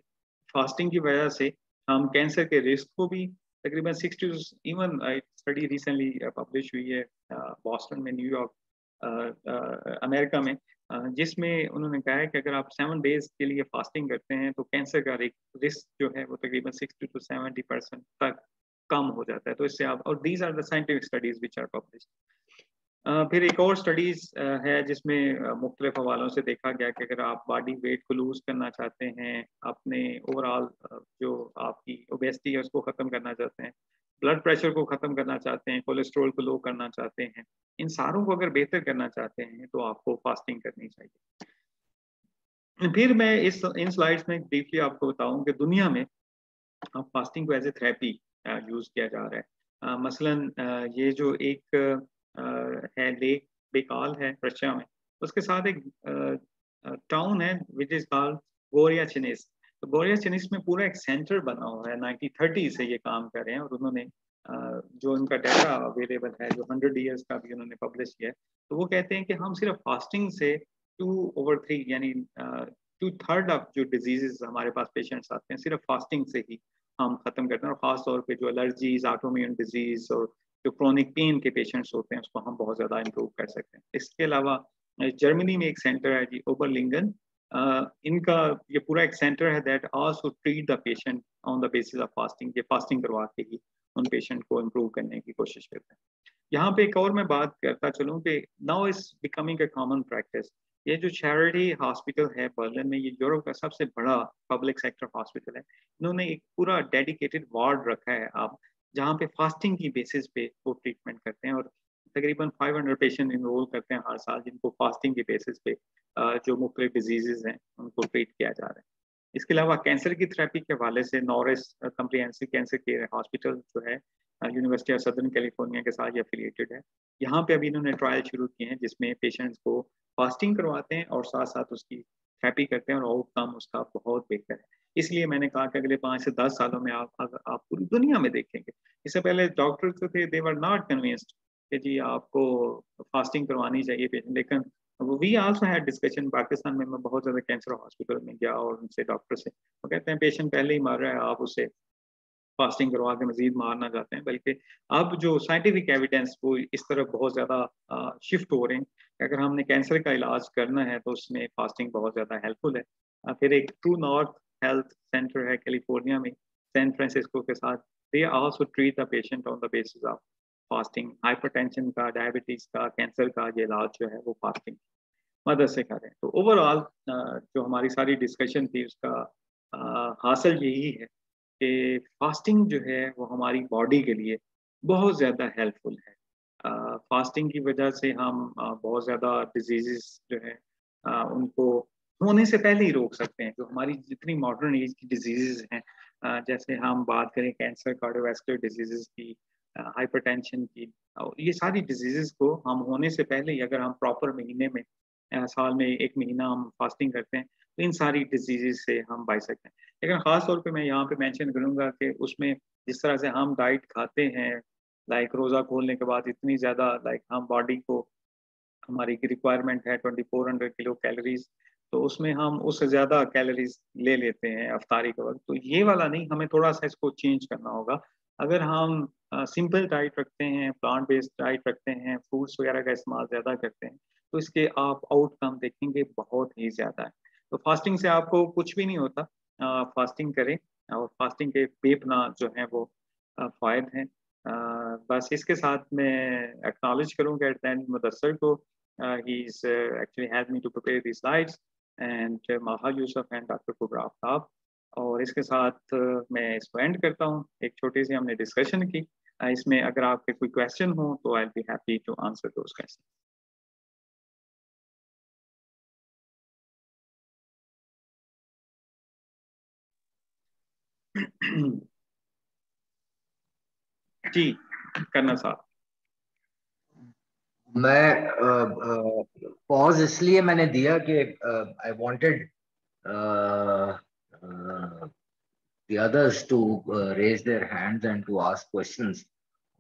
फास्टिंग की वजह से हम कैंसर के रिस्क को भी तकरीबन 60 इवन स्टडी रिसेंटली पब्लिश हुई है बॉस्टन में, न्यूयॉर्क अमेरिका में, जिसमें उन्होंने कहा है कि अगर आप 7 डेज के लिए फास्टिंग करते हैं तो कैंसर का रिस्क जो है वो तकरीबन 60 to 70% तक कम हो जाता है। तो इससे आप, और these are the scientific studies which are publish. फिर एक और स्टडीज है जिसमें मुख्तलिफ हवालों से देखा गया कि अगर आप बॉडी वेट को लूज करना चाहते हैं, अपने ओवरऑल जो आपकी ओबेसिटी है उसको ख़त्म करना चाहते हैं, ब्लड प्रेशर को ख़त्म करना चाहते हैं, कोलेस्ट्रॉल को लो करना चाहते हैं, इन सारों को अगर बेहतर करना चाहते हैं तो आपको फास्टिंग करनी चाहिए। फिर मैं इन स्लाइड्स में ब्रीफली आपको बताऊं कि दुनिया में अब फास्टिंग को एज ए थेरेपी यूज किया जा रहा है। मसलन ये जो एक है लेक बेकाल है रशिया में, उसके साथ एक टाउन है विच इज कॉल्ड गोरिया चिनिस। तो गोरिया चिनिस में पूरा एक सेंटर बना हुआ है, 1930 से ये काम कर रहे हैं, और उन्होंने जो उनका डाटा अवेलेबल है जो 100 ईयर्स का भी उन्होंने पब्लिश किया है, तो वो कहते हैं कि हम सिर्फ फास्टिंग से 2/3 यानी 2/3 ऑफ जो डिजीजेस हमारे पास पेशेंट्स आते हैं सिर्फ फास्टिंग से ही हम खत्म करते हैं। और खास तौर पे जो एलर्जीज, ऑटोइम्यून डिजीज और जो क्रोनिक पेन के पेशेंट्स होते हैं उसको हम बहुत ज़्यादा इम्प्रूव कर सकते हैं। इसके अलावा जर्मनी में एक सेंटर है जी, ओबरलिंगन। इनका ये पूरा एक सेंटर है that also treat the patient on the basis of fasting. ये फास्टिंग करवा के ही उन पेशेंट को इम्प्रूव करने की कोशिश करते हैं। यहाँ पे एक और मैं बात करता चलूँ कि now is becoming a common practice. ये जो चैरिटी हॉस्पिटल है बर्लिन में, ये यूरोप का सबसे बड़ा पब्लिक सेक्टर हॉस्पिटल है। इन्होंने एक पूरा डेडिकेटेड वार्ड रखा है आप, जहाँ पे फास्टिंग की बेसिस पे वो ट्रीटमेंट करते हैं, और तकरीबन 500 पेशेंट इनरोल करते हैं हर साल, जिनको फास्टिंग की बेसिस पे जो मुख्तलिफ डिजीजेज हैं उनको ट्रीट किया जा रहा है। इसके अलावा कैंसर की थेरेपी के हवाले से Norris comprehensive cancer care hospital जो है यूनिवर्सिटी ऑफ सदर्न कैलिफोर्निया के साथ ये एफिलिएटेड है। यहाँ पे अभी इन्होंने ट्रायल शुरू किए हैं जिसमें पेशेंट्स को फास्टिंग करवाते हैं और साथ साथ उसकी थेरेपी करते हैं, और आउटकम उसका बहुत बेहतर है। इसलिए मैंने कहा कि अगले 5 से 10 सालों में आप पूरी दुनिया में देखेंगे। इससे पहले डॉक्टर जो थे दे वर नॉट कन्विंस्ड कि जी आपको फास्टिंग करवानी चाहिए पेशेंट, लेकिन we also had discussion Pakistan में। मैं बहुत ज़्यादा कैंसर हॉस्पिटल में गया और उनसे डॉक्टर से वो कहते हैं पेशेंट पहले ही मर रहा है, आप उसे फास्टिंग करवा के मजीद मारना चाहते हैं। बल्कि अब जो साइंटिफिक एविडेंस वो इस तरफ बहुत ज़्यादा शिफ्ट हो रहे हैं। अगर हमने कैंसर का इलाज करना है तो उसमें फास्टिंग बहुत ज़्यादा हेल्पफुल है। फिर एक ट्रू नॉर्थ हेल्थ सेंटर है कैलिफोर्निया में, सैन फ्रांसिस्को के साथ। They also treat the patient on the basis of fasting. Hypertension का, डायबिटीज़ का, कैंसर का ये इलाज जो है वो फास्टिंग मदद से करें। तो ओवरऑल जो हमारी सारी डिस्कशन थी उसका हासिल यही है कि फास्टिंग जो है वो हमारी बॉडी के लिए बहुत ज़्यादा हेल्पफुल है। फास्टिंग की वजह से हम बहुत ज़्यादा डिजीज़ेस जो है उनको होने से पहले ही रोक सकते हैं। जो हमारी जितनी मॉडर्न एज की डिजीज़ेस हैं, जैसे हम बात करें कैंसर, कार्डियोवैस्कुलर डिजीज़ेस की, हाइपरटेंशन की, ये सारी डिजीज़ेस को हम होने से पहले ही अगर हम प्रॉपर महीने में साल में 1 महीना हम फास्टिंग करते हैं तो इन सारी डिजीज़ेस से हम बच सकते हैं। लेकिन ख़ास तौर पे मैं यहाँ पे मेंशन करूँगा कि उसमें जिस तरह से हम डाइट खाते हैं, लाइक रोज़ा खोलने के बाद इतनी ज़्यादा लाइक हम बॉडी को हमारी रिक्वायरमेंट है 2400 किलो कैलोरीज़, तो उसमें हम उससे ज़्यादा कैलोरीज़ ले लेते हैं इफ्तारी के वक़्त। तो ये वाला नहीं, हमें थोड़ा-सा इसको चेंज करना होगा। अगर हम सिंपल डाइट रखते हैं, प्लांट बेस्ड डाइट रखते हैं, फ्रूट्स वगैरह का इस्तेमाल ज़्यादा करते हैं, तो इसके आप आउटकम देखेंगे बहुत ही ज़्यादा है। तो फास्टिंग से आपको कुछ भी नहीं होता। फास्टिंग करें, और फास्टिंग के बेपनाह जो हैं वो फ़वाइद हैं। बस इसके साथ मैं एक्नॉलेज करूँगा एट द एंड मुदस्सर को। he's actually helped me to prepare these slides, and Maha Yusuf and Dr. Kubra Aftab। और इसके साथ मैं इसको एंड करता हूँ। एक छोटी सी हमने डिस्कशन की, इसमें अगर आपके कोई क्वेश्चन हो तो I will be happy to answer those question. जी करना साहब। मैं पॉज इसलिए मैंने दिया कि I wanted the others to raise their hands and to ask questions।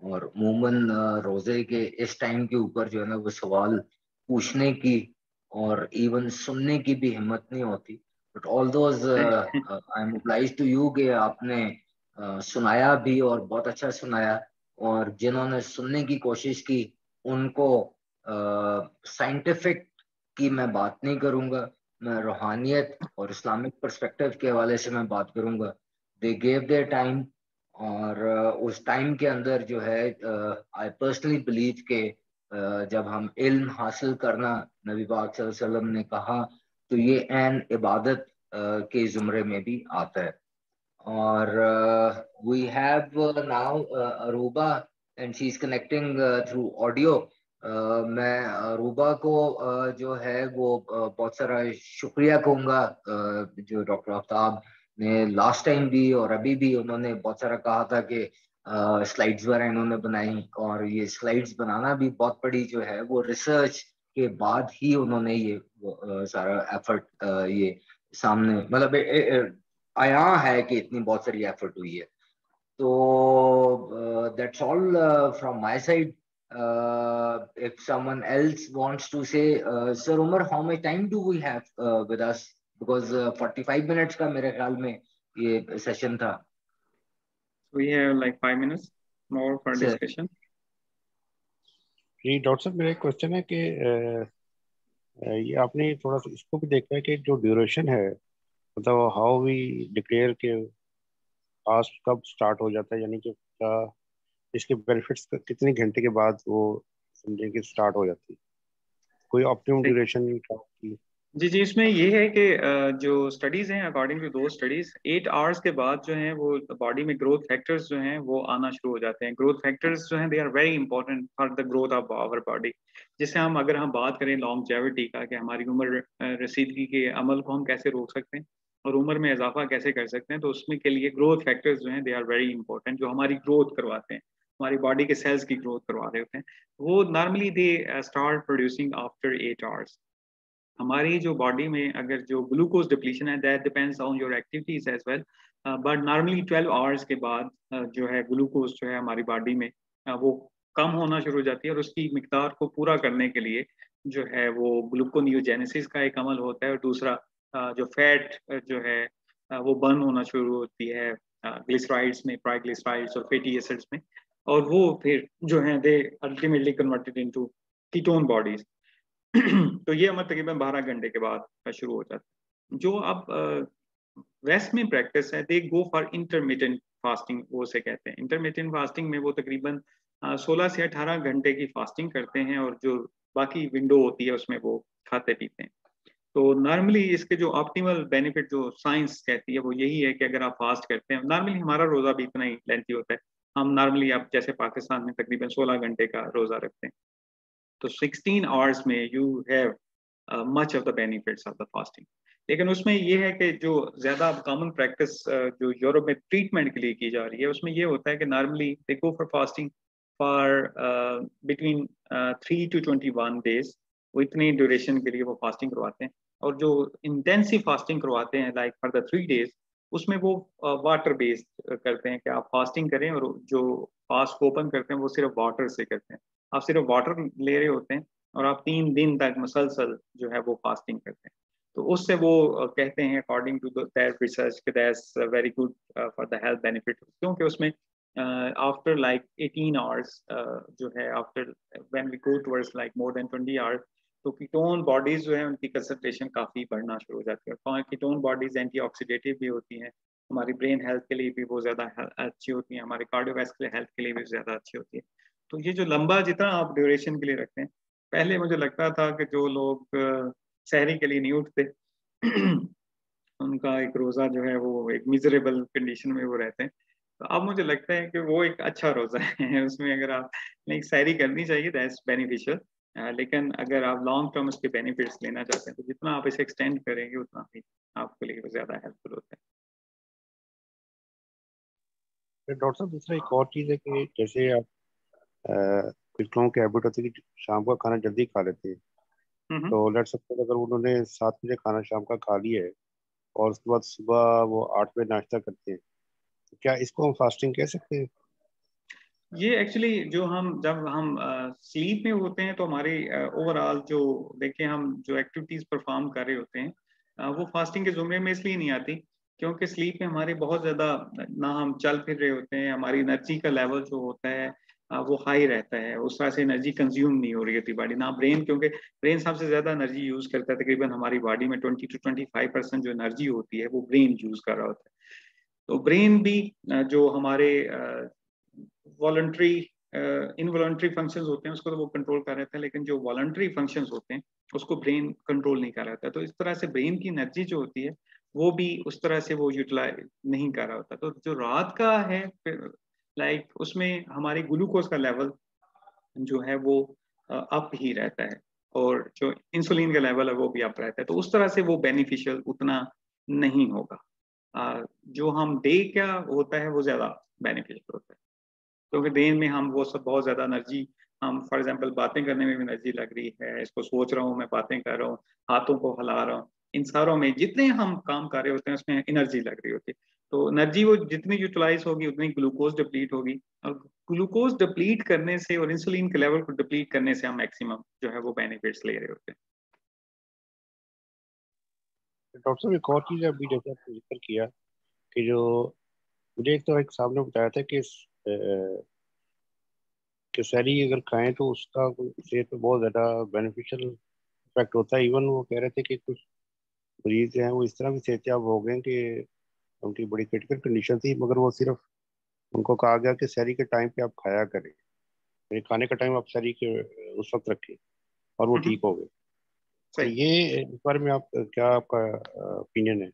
और अमूमन रोजे के इस टाइम के ऊपर जो है ना वो सवाल पूछने की और इवन सुनने की भी हिम्मत नहीं होती। But all those I am obliged to you कि आपने सुनाया भी और बहुत अच्छा सुनाया। और जिन्होंने सुनने की कोशिश की उनको साइंटिफिक की मैं बात नहीं करूंगा, मैं रूहानियत और इस्लामिक पर्सपेक्टिव के हवाले से मैं बात करूंगा। दे गेव देयर टाइम, और उस टाइम के अंदर जो है आई पर्सनली बिलीव के जब हम इल्म हासिल करना नबी पाक सल्लल्लाहु अलैहि वसल्लम ने कहा तो ये एन इबादत के जुमरे में भी आता है। और we have now Aruba and she is connecting through audio. मैं रूबा को जो है वो बहुत सारा शुक्रिया कहूँगा। जो डॉक्टर आफ्ताब ने लास्ट टाइम भी और अभी भी उन्होंने बहुत सारा कहा था कि स्लाइड्स वगैरह इन्होंने बनाई, और ये स्लाइड्स बनाना भी बहुत बड़ी जो है वो रिसर्च के बाद ही उन्होंने ये सारा एफर्ट ये सामने मतलब आया है कि इतनी बहुत सारी एफर्ट हुई है। So that's all from my side. If someone else wants to say, Sir Umar, how much time do we have with us? Because 45 minutes का मेरे ख्याल में ये सेशन था। We have like 5 minutes more for Sir, discussion. जी doctor साहब, मेरा एक क्वेश्चन है कि ये आपने थोड़ा सा इसको भी देखा है कि जो ड्यूरेशन है, मतलब हाउ वी डिक्लेयर के फास्ट कब स्टार्ट हो जाता है, यानी कि इसके बेनिफिट्स कितने घंटे के बाद वो समझे कि स्टार्ट हो जाती है, कोई ऑप्टिमम ड्यूरेशन की? जी जी, इसमें ये है कि जो स्टडीज हैं, अकॉर्डिंग टू दो स्टडीज, 8 आवर्स के बाद जो है वो बॉडी में ग्रोथ फैक्टर्स जो हैं वो आना शुरू हो जाते हैं। ग्रोथ फैक्टर्स जो हैं they are very important for the growth of our body. जैसे अगर हम बात करें लॉन्गजेविटी का, कि हमारी उम्र रसीदगी के अमल को हम कैसे रोक सकते हैं और उम्र में इजाफा कैसे कर सकते हैं, तो उसमें के लिए ग्रोथ फैक्टर्स जो हैं दे आर वेरी इंपॉर्टेंट, जो हमारी ग्रोथ करवाते हैं, हमारी बॉडी के सेल्स की ग्रोथ करवा रहे होते हैं। वो normally they start producing after 8 hours. हमारी जो बॉडी में अगर जो ग्लूकोज डिप्लीशन है, that depends on your activities as well, but normally 12 hours के बाद जो है ग्लूकोज जो है हमारी बॉडी में वो कम होना शुरू हो जाती है, और उसकी मिकदार को पूरा करने के लिए जो है वो ग्लूकोनियोजेनेसिस का एक अमल होता है, और दूसरा जो फैट जो है वो बर्न होना शुरू होती है ग्लिसराइड्स में, ट्राइग्लिसराइड्स और फैटी एसिड्स में, और वो फिर जो है they ultimately converted into ketone bodies. तो ये अमल तकरीबन 12 घंटे के बाद शुरू हो जाता है। जो अब वेस्ट में प्रैक्टिस है, दे गो फॉर इंटरमिटेंट फास्टिंग, वो से कहते हैं। इंटरमिटेंट फास्टिंग में वो तकरीबन 16 से 18 घंटे की फास्टिंग करते हैं, और जो बाकी विंडो होती है उसमें वो खाते पीते हैं। तो नॉर्मली इसके जो ऑप्टिमल बेनिफिट जो साइंस कहती है वो यही है कि अगर आप फास्ट करते हैं, नॉर्मली हमारा रोज़ा भी इतना ही लेंथी होता है, हम नॉर्मली आप जैसे पाकिस्तान में तकरीबन 16 घंटे का रोज़ा रखते हैं, तो 16 आवर्स में you have much of the benefits of the fasting. लेकिन उसमें ये है कि जो ज़्यादा कॉमन प्रैक्टिस जो यूरोप में ट्रीटमेंट के लिए की जा रही है, उसमें ये होता है कि normally they go for fasting for between 3 to 21 days। वो इतनी ड्यूरेशन के लिए वो फास्टिंग करवाते हैं, और जो इंटेंसिव फास्टिंग करवाते हैं लाइक फॉर द 3 days, उसमें वो वाटर बेस्ड करते हैं कि आप फास्टिंग करें, और जो फास्ट ओपन करते हैं वो सिर्फ वाटर से करते हैं। आप सिर्फ वाटर ले रहे होते हैं, और आप 3 दिन तक मुसलसल जो है वो फास्टिंग करते हैं। तो उससे वो कहते हैं अकॉर्डिंग टू दैट रिसर्च कि that's very good for the health benefit, क्योंकि उसमें आफ्टर लाइक 18 आवर्स जो है, after when we go towards like more than 20 hours, तो कीटोन बॉडीज जो है उनकी कंसंट्रेशन काफ़ी बढ़ना शुरू हो जाती है। कीटोन बॉडीज एंटीऑक्सीडेटिव भी होती हैं, हमारी ब्रेन हेल्थ के लिए भी वो ज़्यादा अच्छी होती हैं, हमारे कार्डियोवैस्कुलर हेल्थ के लिए भी ज़्यादा अच्छी होती है। तो ये जो लंबा जितना आप ड्यूरेशन के लिए रखते हैं, पहले मुझे लगता था कि जो लोग सहरी के लिए नहीं उठते उनका एक रोज़ा जो है वो एक मिजरेबल कंडीशन में वो रहते हैं। तो अब मुझे लगता है कि वो एक अच्छा रोज़ा है उसमें अगर आप नहीं, सहरी करनी चाहिए, दैट्स बेनिफिशियल। लेकिन अगर आप लॉन्ग टर्म उसके बेनिफिट्स लेना चाहते हैं, तो जितना आप इसे एक्सटेंड करेंगे उतना ही आपके लिए ज़्यादा हेल्पफुल होता है। डॉक्टर साहब, दूसरा एक और चीज़ है कि जैसे आप कुछ लोगों की हैबिट होती है कि शाम का खाना जल्दी खा लेते हैं, तो लेट सपोज अगर उन्होंने 7 बजे खाना शाम का खा लिया है और उसके बाद सुबह वो 8 बजे नाश्ता करते हैं, तो क्या इसको हम फास्टिंग कह सकते हैं? ये एक्चुअली जो जब हम स्लीप में होते हैं, तो हमारी ओवरऑल जो देखिए हम जो एक्टिविटीज परफॉर्म कर रहे होते हैं, वो फास्टिंग के जुमरे में इसलिए नहीं आती क्योंकि स्लीप में हमारे बहुत ज़्यादा ना हम चल फिर रहे होते हैं, हमारी एनर्जी का लेवल जो होता है वो हाई रहता है, उस तरह से एनर्जी कंज्यूम नहीं हो रही होती बॉडी ना। ब्रेन, क्योंकि ब्रेन सबसे ज़्यादा एनर्जी यूज़ करता है, तकरीबन हमारी बॉडी में 20 to 25% जो एनर्जी होती है वो ब्रेन यूज़ कर रहा होता है। तो ब्रेन भी जो हमारे वॉलंटरी इनवॉलंटरी फंक्शंस होते हैं उसको तो वो कंट्रोल कर रहता है, लेकिन जो वॉलंटरी फंक्शंस होते हैं उसको ब्रेन कंट्रोल नहीं कर रहा होता। तो इस तरह से ब्रेन की एनर्जी जो होती है वो भी उस तरह से वो यूटिलाइज नहीं कर रहा होता। तो जो रात का है लाइक उसमें हमारे ग्लूकोज का लेवल जो है वो अप ही रहता है और जो इंसुलिन का लेवल है वो भी अप रहता है, तो उस तरह से वो बेनिफिशियल उतना नहीं होगा। जो हम डे क्या होता है वो ज़्यादा बेनिफिशियल होता है, क्योंकि दिन में हम वो सब बहुत ज़्यादा एनर्जी, हम फॉर एग्जांपल बातें करने में भी एनर्जी लग रही है, इसको सोच रहा हूँ मैं, बातें कर रहा हूँ, हाथों को हिला रहा हूँ, इन सारों में जितने हम काम कर रहे होते हैं उसमें एनर्जी लग रही होती है। तो एनर्जी वो जितनी यूटिलाइज होगी उतनी ग्लूकोज डिप्लीट होगी, और ग्लूकोज डिप्लीट करने से और इंसुलिन के लेवल को डिप्लीट करने से हम मैक्सिमम जो है वो बेनिफिट्स ले रहे होते हैं। डॉक्टर साहब, एक और चीज़ अभी जैसे आपने जिक्र किया कि जो मुझे एक तो एक साहब ने बताया था कि शहरी अगर खाएं तो उसका सेहत पे बहुत ज़्यादा बेनिफिशियल इफेक्ट होता है। इवन वो कह रहे थे कि कुछ मरीज हैं वो इस तरह भी सेहतयाब हो गए कि उनकी बड़ी क्रिटिकल कंडीशन थी, मगर वो सिर्फ उनको कहा गया कि शहरी के टाइम पे आप खाया करें, यानी खाने का टाइम आप शहरी के उस वक्त रखें, और वो ठीक हो गए। तो सही। ये इस बारे में आप क्या आपका ओपिनियन है?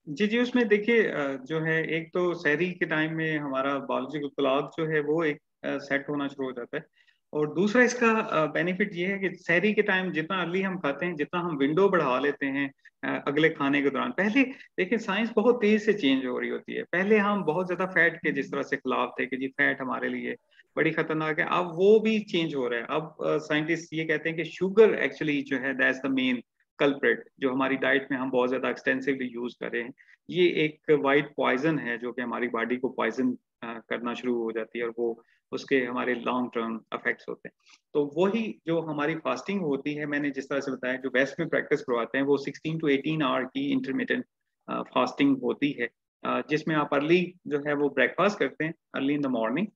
जी जी, उसमें देखिए जो है एक तो शहरी के टाइम में हमारा बायोलॉजिकल क्लॉक जो है वो एक सेट होना शुरू हो जाता है, और दूसरा इसका बेनिफिट ये है कि शहरी के टाइम जितना अर्ली हम खाते हैं, जितना हम विंडो बढ़ा लेते हैं अगले खाने के दौरान। पहले देखिए साइंस बहुत तेज से चेंज हो रही होती है, पहले हम बहुत ज्यादा फैट के जिस तरह से खिलाफ थे कि जी फैट हमारे लिए बड़ी खतरनाक है, अब वो भी चेंज हो रहा है। अब साइंटिस्ट ये कहते हैं कि शुगर एक्चुअली जो है दैट्स द मेन कल्प्रेट, जो हमारी डाइट में हम बहुत ज्यादा एक्सटेंसिवली यूज कर रहे हैं। ये एक वाइट पॉइजन है जो कि हमारी बॉडी को पॉइजन करना शुरू हो जाती है, और वो उसके हमारे लॉन्ग टर्म इफेक्ट्स होते हैं। तो वही जो हमारी फास्टिंग होती है, मैंने जिस तरह से बताया, जो वेस्ट में प्रैक्टिस करवाते हैं वो 16 to 18 आवर की इंटरमीडिएंट फास्टिंग होती है, जिसमें आप अर्ली जो है वो ब्रेकफास्ट करते हैं अर्ली इन द मॉर्निंग।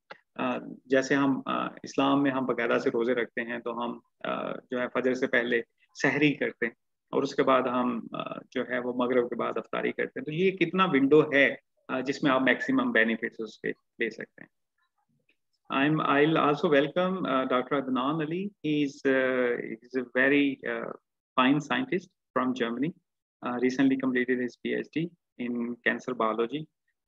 जैसे हम इस्लाम में हम बाकायदा से रोजे रखते हैं, तो हम जो है फजर से पहले सहरी करते हैं, और उसके बाद हम जो है वो मगरिब के बाद अफ्तारी करते हैं। तो ये कितना विंडो है जिसमें आप मैक्सिमम बेनिफिट्स उसके ले सकते हैं। I'll also welcome Dr. Adnan Ali. He's a very fine scientist from Germany. Recently completed his PhD in cancer biology.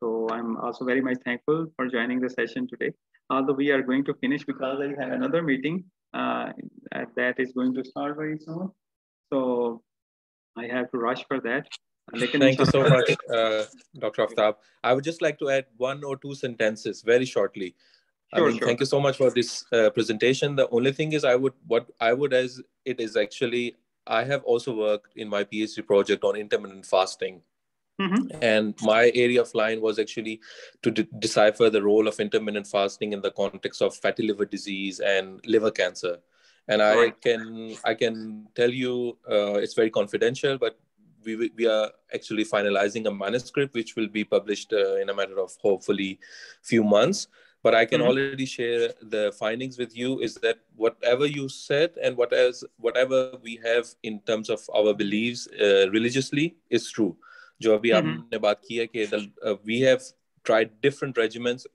So I'm also very much thankful for joining the session today. Although we are going to finish because I have another meeting that is going to start very soon. So I have to rush for that. Thank you so much, Dr. Aftab. I would just like to add one or two sentences very shortly. Sure. Thank you so much for this presentation. The only thing is what I would as it is actually, I have also worked in my PhD project on intermittent fasting. And my area of line was actually to decipher the role of intermittent fasting in the context of fatty liver disease and liver cancer. And I can tell you it's very confidential, but we are actually finalizing a manuscript which will be published in a matter of hopefully few months. But I can already share the findings with you, is that whatever you said and whatever we have in terms of our beliefs religiously is true. जो अभी आपने बात की है कि we have tried different regimens.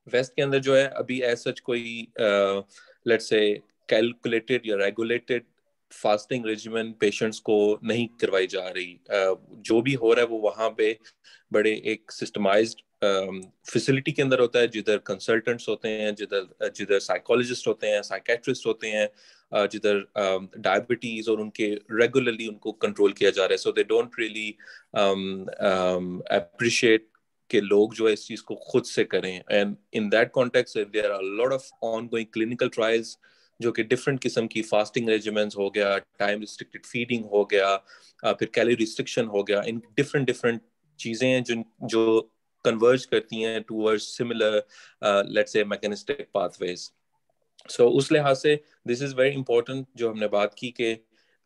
West के अंदर जो है अभी ऐसा कोई लेट्स से कैलकुलेटेड या रेगुलेटेड फास्टिंग रेजिमेंट पेशेंट्स को नहीं करवाई जा रही। जो भी हो रहा है वो वहाँ पे बड़े एक सिस्टमाइज्ड फैसिलिटी के अंदर होता है, जिधर कंसल्टेंट्स होते हैं, जिधर साइकोलॉजिस्ट होते हैं, साइकेट्रिस्ट होते हैं, जिधर डायबिटीज और उनके रेगुलरली उनको कंट्रोल किया जा रहा है। सो दे डोंट रियली अप्रिशिएट कि लोग जो है इस चीज को खुद से करें। And in that context there are lot of ongoing clinical trials जो कि डिफरेंट किस्म की फास्टिंग रेजिमेंट्स हो गया, टाइम रिस्ट्रिक्टेड फीडिंग हो गया, फिर कैलोरी रिस्ट्रिक्शन हो गया, इन डिफरेंट चीजें हैं जो कन्वर्ज करती हैं towards similar let's say mechanistic pathways. So उस लिहाज से दिस इज वेरी इंपॉर्टेंट जो हमने बात की कि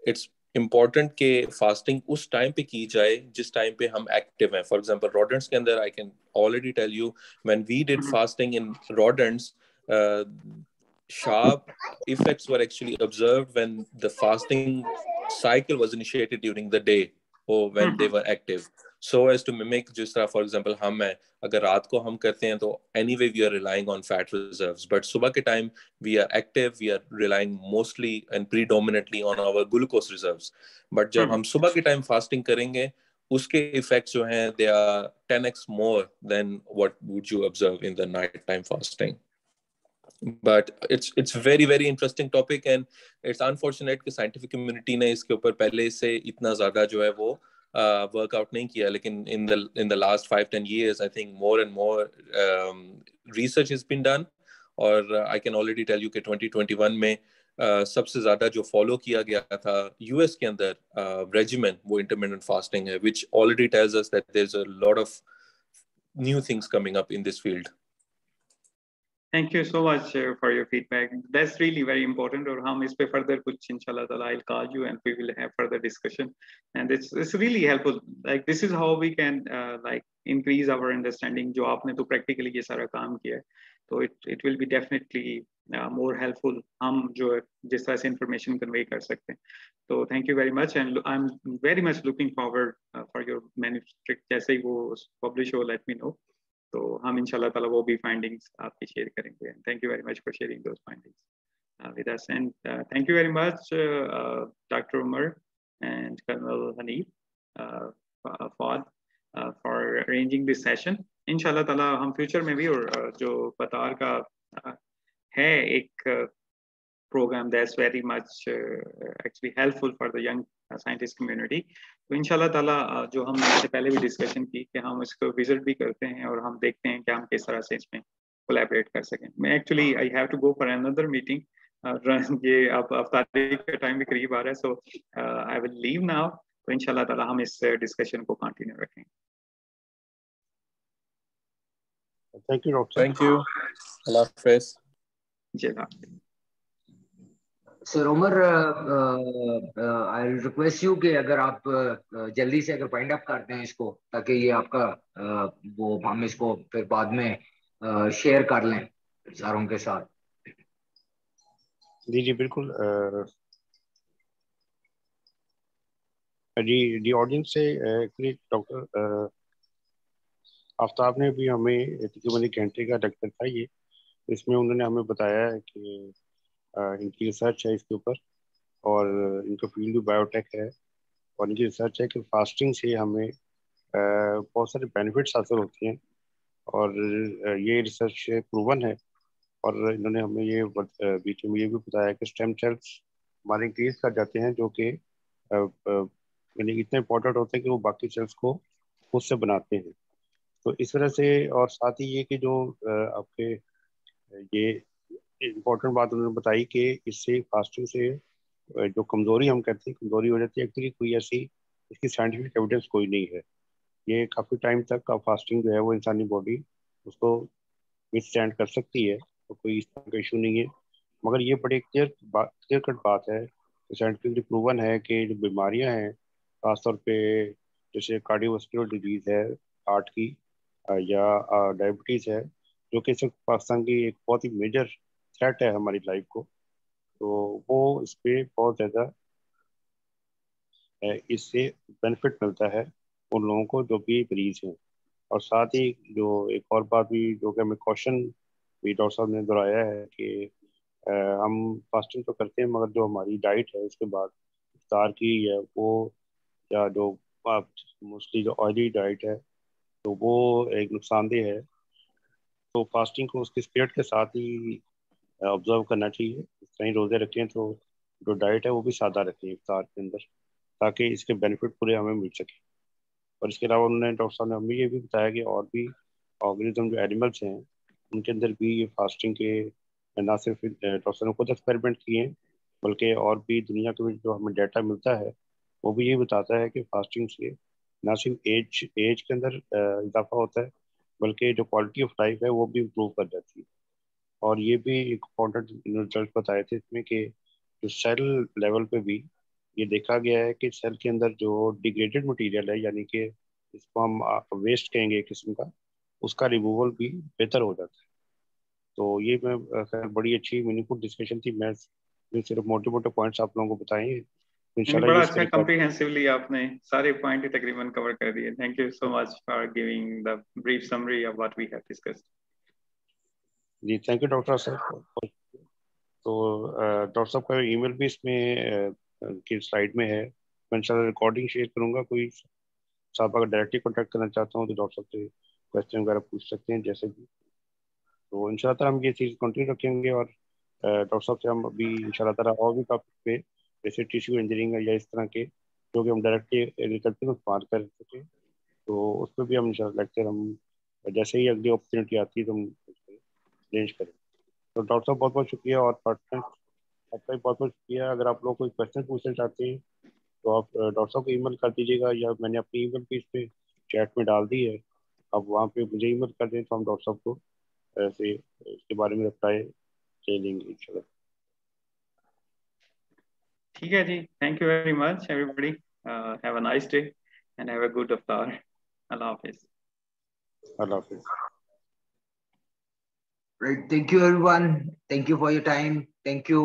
इट्स इम्पॉर्टेंट के फास्टिंग उस टाइम पे की जाए जिस टाइम पे हम एक्टिव हैं। फॉर एग्जांपल रोडेंट्स के अंदर I can already tell you when we did fasting in rodents, sharp effects were actually observed when the fasting cycle was initiated during the day or when they were active, so as to mimic जिस तरह for example हम हैं, अगर रात को हम करते हैं तो anyway we are relying on fat reserves, but सुबह के time we are active, we are relying mostly and predominantly on our glucose reserves. but जब हम सुबह के time fasting करेंगे उसके effects जो हैं they are 10x more than what would you observe in the night time fasting. but it's very very interesting topic, and it's unfortunate कि scientific community ने इसके ऊपर पहले से इतना ज़्यादा जो है वो workout नहीं किया, लेकिन in the last 5-10 years I think more and more research has been done, और I can already tell you कि 2021 में सबसे ज़्यादा जो follow किया गया था US के अंदर regimen वो intermittent fasting है, which already tells us that there's a lot of new things coming up in this field. Thank you so much for your feedback. That's really very important. और हम इस पे further कुछ इंशाल्लाह ताला I'll call you and we will have further discussion. And it's really helpful. Like this is how we can like increase our understanding. जो आपने तो practically ये सारा काम किया है, तो it will be definitely more helpful. हम जो जिस तरह से information convey कर सकते हैं. So thank you very much, and I'm very much looking forward for your manuscript. जैसे ही वो publish हो, let me know. तो हम इंशाल्लाह ताला वो भी findings आपकी share करेंगे. Thank you very much for sharing those findings with us, and thank you very much Dr. Umar and Colonel Hanif Fawad for arranging this session. इंशाल्लाह ताला हम future में भी और जो पतार का है एक program that's very much actually helpful for the young scientist community. तो इंशाल्लाह ताला जो हम इससे पहले भी डिस्कशन की कि हम इसको विजिट भी करते हैं और हम देखते हैं कि हम किस तरह से इसमें कोलैबोरेट कर सकें. मैं actually I have to go for another meeting. ये अब तारीख का टाइम भी करीब आ रहा है, so I will leave now. तो इंशाल्लाह ताला हम इस डिस्कशन को कंटिन्यू रखेंगे. Thank you doctor. Thank you. Allah हाफिज़. जी हाफिज़. Sir Umar, I request you कि अगर आप जल्दी से अगर फाइंड अप करते हैं इसको, ताकि ये आपका वो हम इसको फिर बाद में शेयर कर लें सारों के साथ. जी जी बिल्कुल. जी ऑडियंस से एक्चुअली डॉक्टर आफ्ताब ने भी हमें तकरीबन 1 घंटे का लेक्चर था ये. इसमें उन्होंने हमें बताया है कि इनकी रिसर्च है इसके ऊपर, और इनका फील्ड भी बायोटेक है, और इनकी रिसर्च है कि फास्टिंग से हमें बहुत सारे बेनिफिट्स हासिल होते हैं, और ये रिसर्च प्रूवन है. और इन्होंने हमें ये बीच में ये भी बताया कि स्टेम सेल्स हमारे इंक्रीज कर जाते हैं, जो कि यानी इतने इम्पोर्टेंट होते हैं कि वो बाकी सेल्स को खुद से बनाते हैं. तो इस वजह से, और साथ ही ये कि जो आपके ये इम्पोर्टेंट बात उन्होंने बताई कि इससे फास्टिंग से जो कमजोरी हम कहते हैं कमजोरी हो जाती है, एक्चुअली कोई ऐसी इसकी साइंटिफिक एविडेंस कोई नहीं है. ये काफ़ी टाइम तक का फास्टिंग जो है वो इंसानी बॉडी उसको विथस्टैंड कर सकती है, तो कोई इस तरह का इशू नहीं है. मगर ये बड़े क्लियर कट बात है, साइंटिफिकली प्रूवन है कि जो बीमारियां हैं खासतौर पे जैसे कार्डियोवास्कुलर डिजीज है हार्ट की, या डायबिटीज़ है, जो कि सिर्फ पाकिस्तान की एक बहुत ही मेजर थ्रेट है हमारी लाइफ को, तो वो इस पर बहुत ज़्यादा इससे बेनिफिट मिलता है उन लोगों को जो भी मरीज हैं. और साथ ही जो एक और बात भी जो कि हमें क्वेश्चन भी डॉक्टर साहब ने दोहराया है कि हम फास्टिंग तो करते हैं, मगर जो हमारी डाइट है उसके बाद इफ्तार की है वो, या जो मोस्टली जो ऑयली डाइट है, तो वो एक नुकसानदेह है. तो फास्टिंग को उसके स्पिरिट के साथ ही ऑब्जर्व करना चाहिए. कहीं रोज़े रखें तो जो डाइट है वो भी सादा रखें इफ्तार के अंदर, ताकि इसके बेनिफिट पूरे हमें मिल सके. और इसके अलावा उन्होंने डॉक्टर साहब ने हमें ये भी बताया कि और भी ऑर्गेनिज्म जो एनिमल्स हैं उनके अंदर भी ये फास्टिंग के ना सिर्फ डॉक्टर साहब ने खुद एक्सपेरिमेंट किए हैं, बल्कि और भी दुनिया के जो हमें डाटा मिलता है वो भी ये बताता है कि फास्टिंग से ना सिर्फ एज के अंदर इजाफा होता है, बल्कि जो क्वालिटी ऑफ लाइफ है वो भी इम्प्रूव कर जाती है. और ये भी एक इम्पोर्टेंट रिजल्ट बताए थे इसमें कि जो सेल लेवल पे भी ये देखा गया है कि सेल के अंदर जो डिग्रेडेड मटेरियल है, यानी कि इसको हम वेस्ट कहेंगे एक किस्म का, उसका रिमूवल भी बेहतर हो जाता है. तो ये मैं खैर बड़ी अच्छी मीनिंगफुल डिस्कशन थी. मैं सिर्फ मोटे मोटे पॉइंट्स आप लोगों को बताए हैं. इंशाल्लाह बड़ा ये अच्छा कॉम्प्रिहेंसिवली आपने सारे पॉइंट तकरीबन कवर कर दिए. Thank you so much for giving the brief summary of what we have discussed. जी थैंक यू डॉक्टर साहब. तो डॉक्टर साहब का ईमेल भी इसमें की स्लाइड में है. मैं इंशाल्लाह रिकॉर्डिंग शेयर करूंगा. कोई साहब अगर डायरेक्टली कॉन्टैक्ट करना चाहता हूँ तो डॉक्टर साहब से क्वेश्चन वगैरह पूछ सकते हैं जैसे भी. तो इंशाल्लाह ताला हम ये चीज़ कंटिन्यू रखेंगे और डॉक्टर साहब से हम अभी इंशाल्लाह ताला और भी टॉपिक पे जैसे टिश्यू इंजीनियरिंग या इस तरह के जो कि हम डायरेक्टली एग्रीकल्चर में इस्तेमाल कर सकें, तो उस पर भी हम इंशाल्लाह लेक्चर हम जैसे ही अगली अपॉर्चुनिटी आती है तो हम अरेंज करें। तो डॉक्टर साहब बहुत बहुत शुक्रिया और पार्टनर आपका भी बहुत बहुत शुक्रिया। अगर आप लोग कोई क्वेश्चन पूछना चाहते हैं तो आप डॉक्टर साहब को ईमेल कर दीजिएगा, या मैंने अपनी ईमेल भी इस पे चैट में डाल दी है, आप वहाँ पे मुझे ईमेल कर दें तो हम डॉक्टर साहब को ऐसे इसके बारे में रिप्लाई दे देंगे इंशाल्लाह। ठीक है जी, thank you very much everybody, have a nice day and have a good iftar. Allah हाफिज। अल्लाह हाफिज। Right. Thank you, everyone. Thank you for your time. Thank you.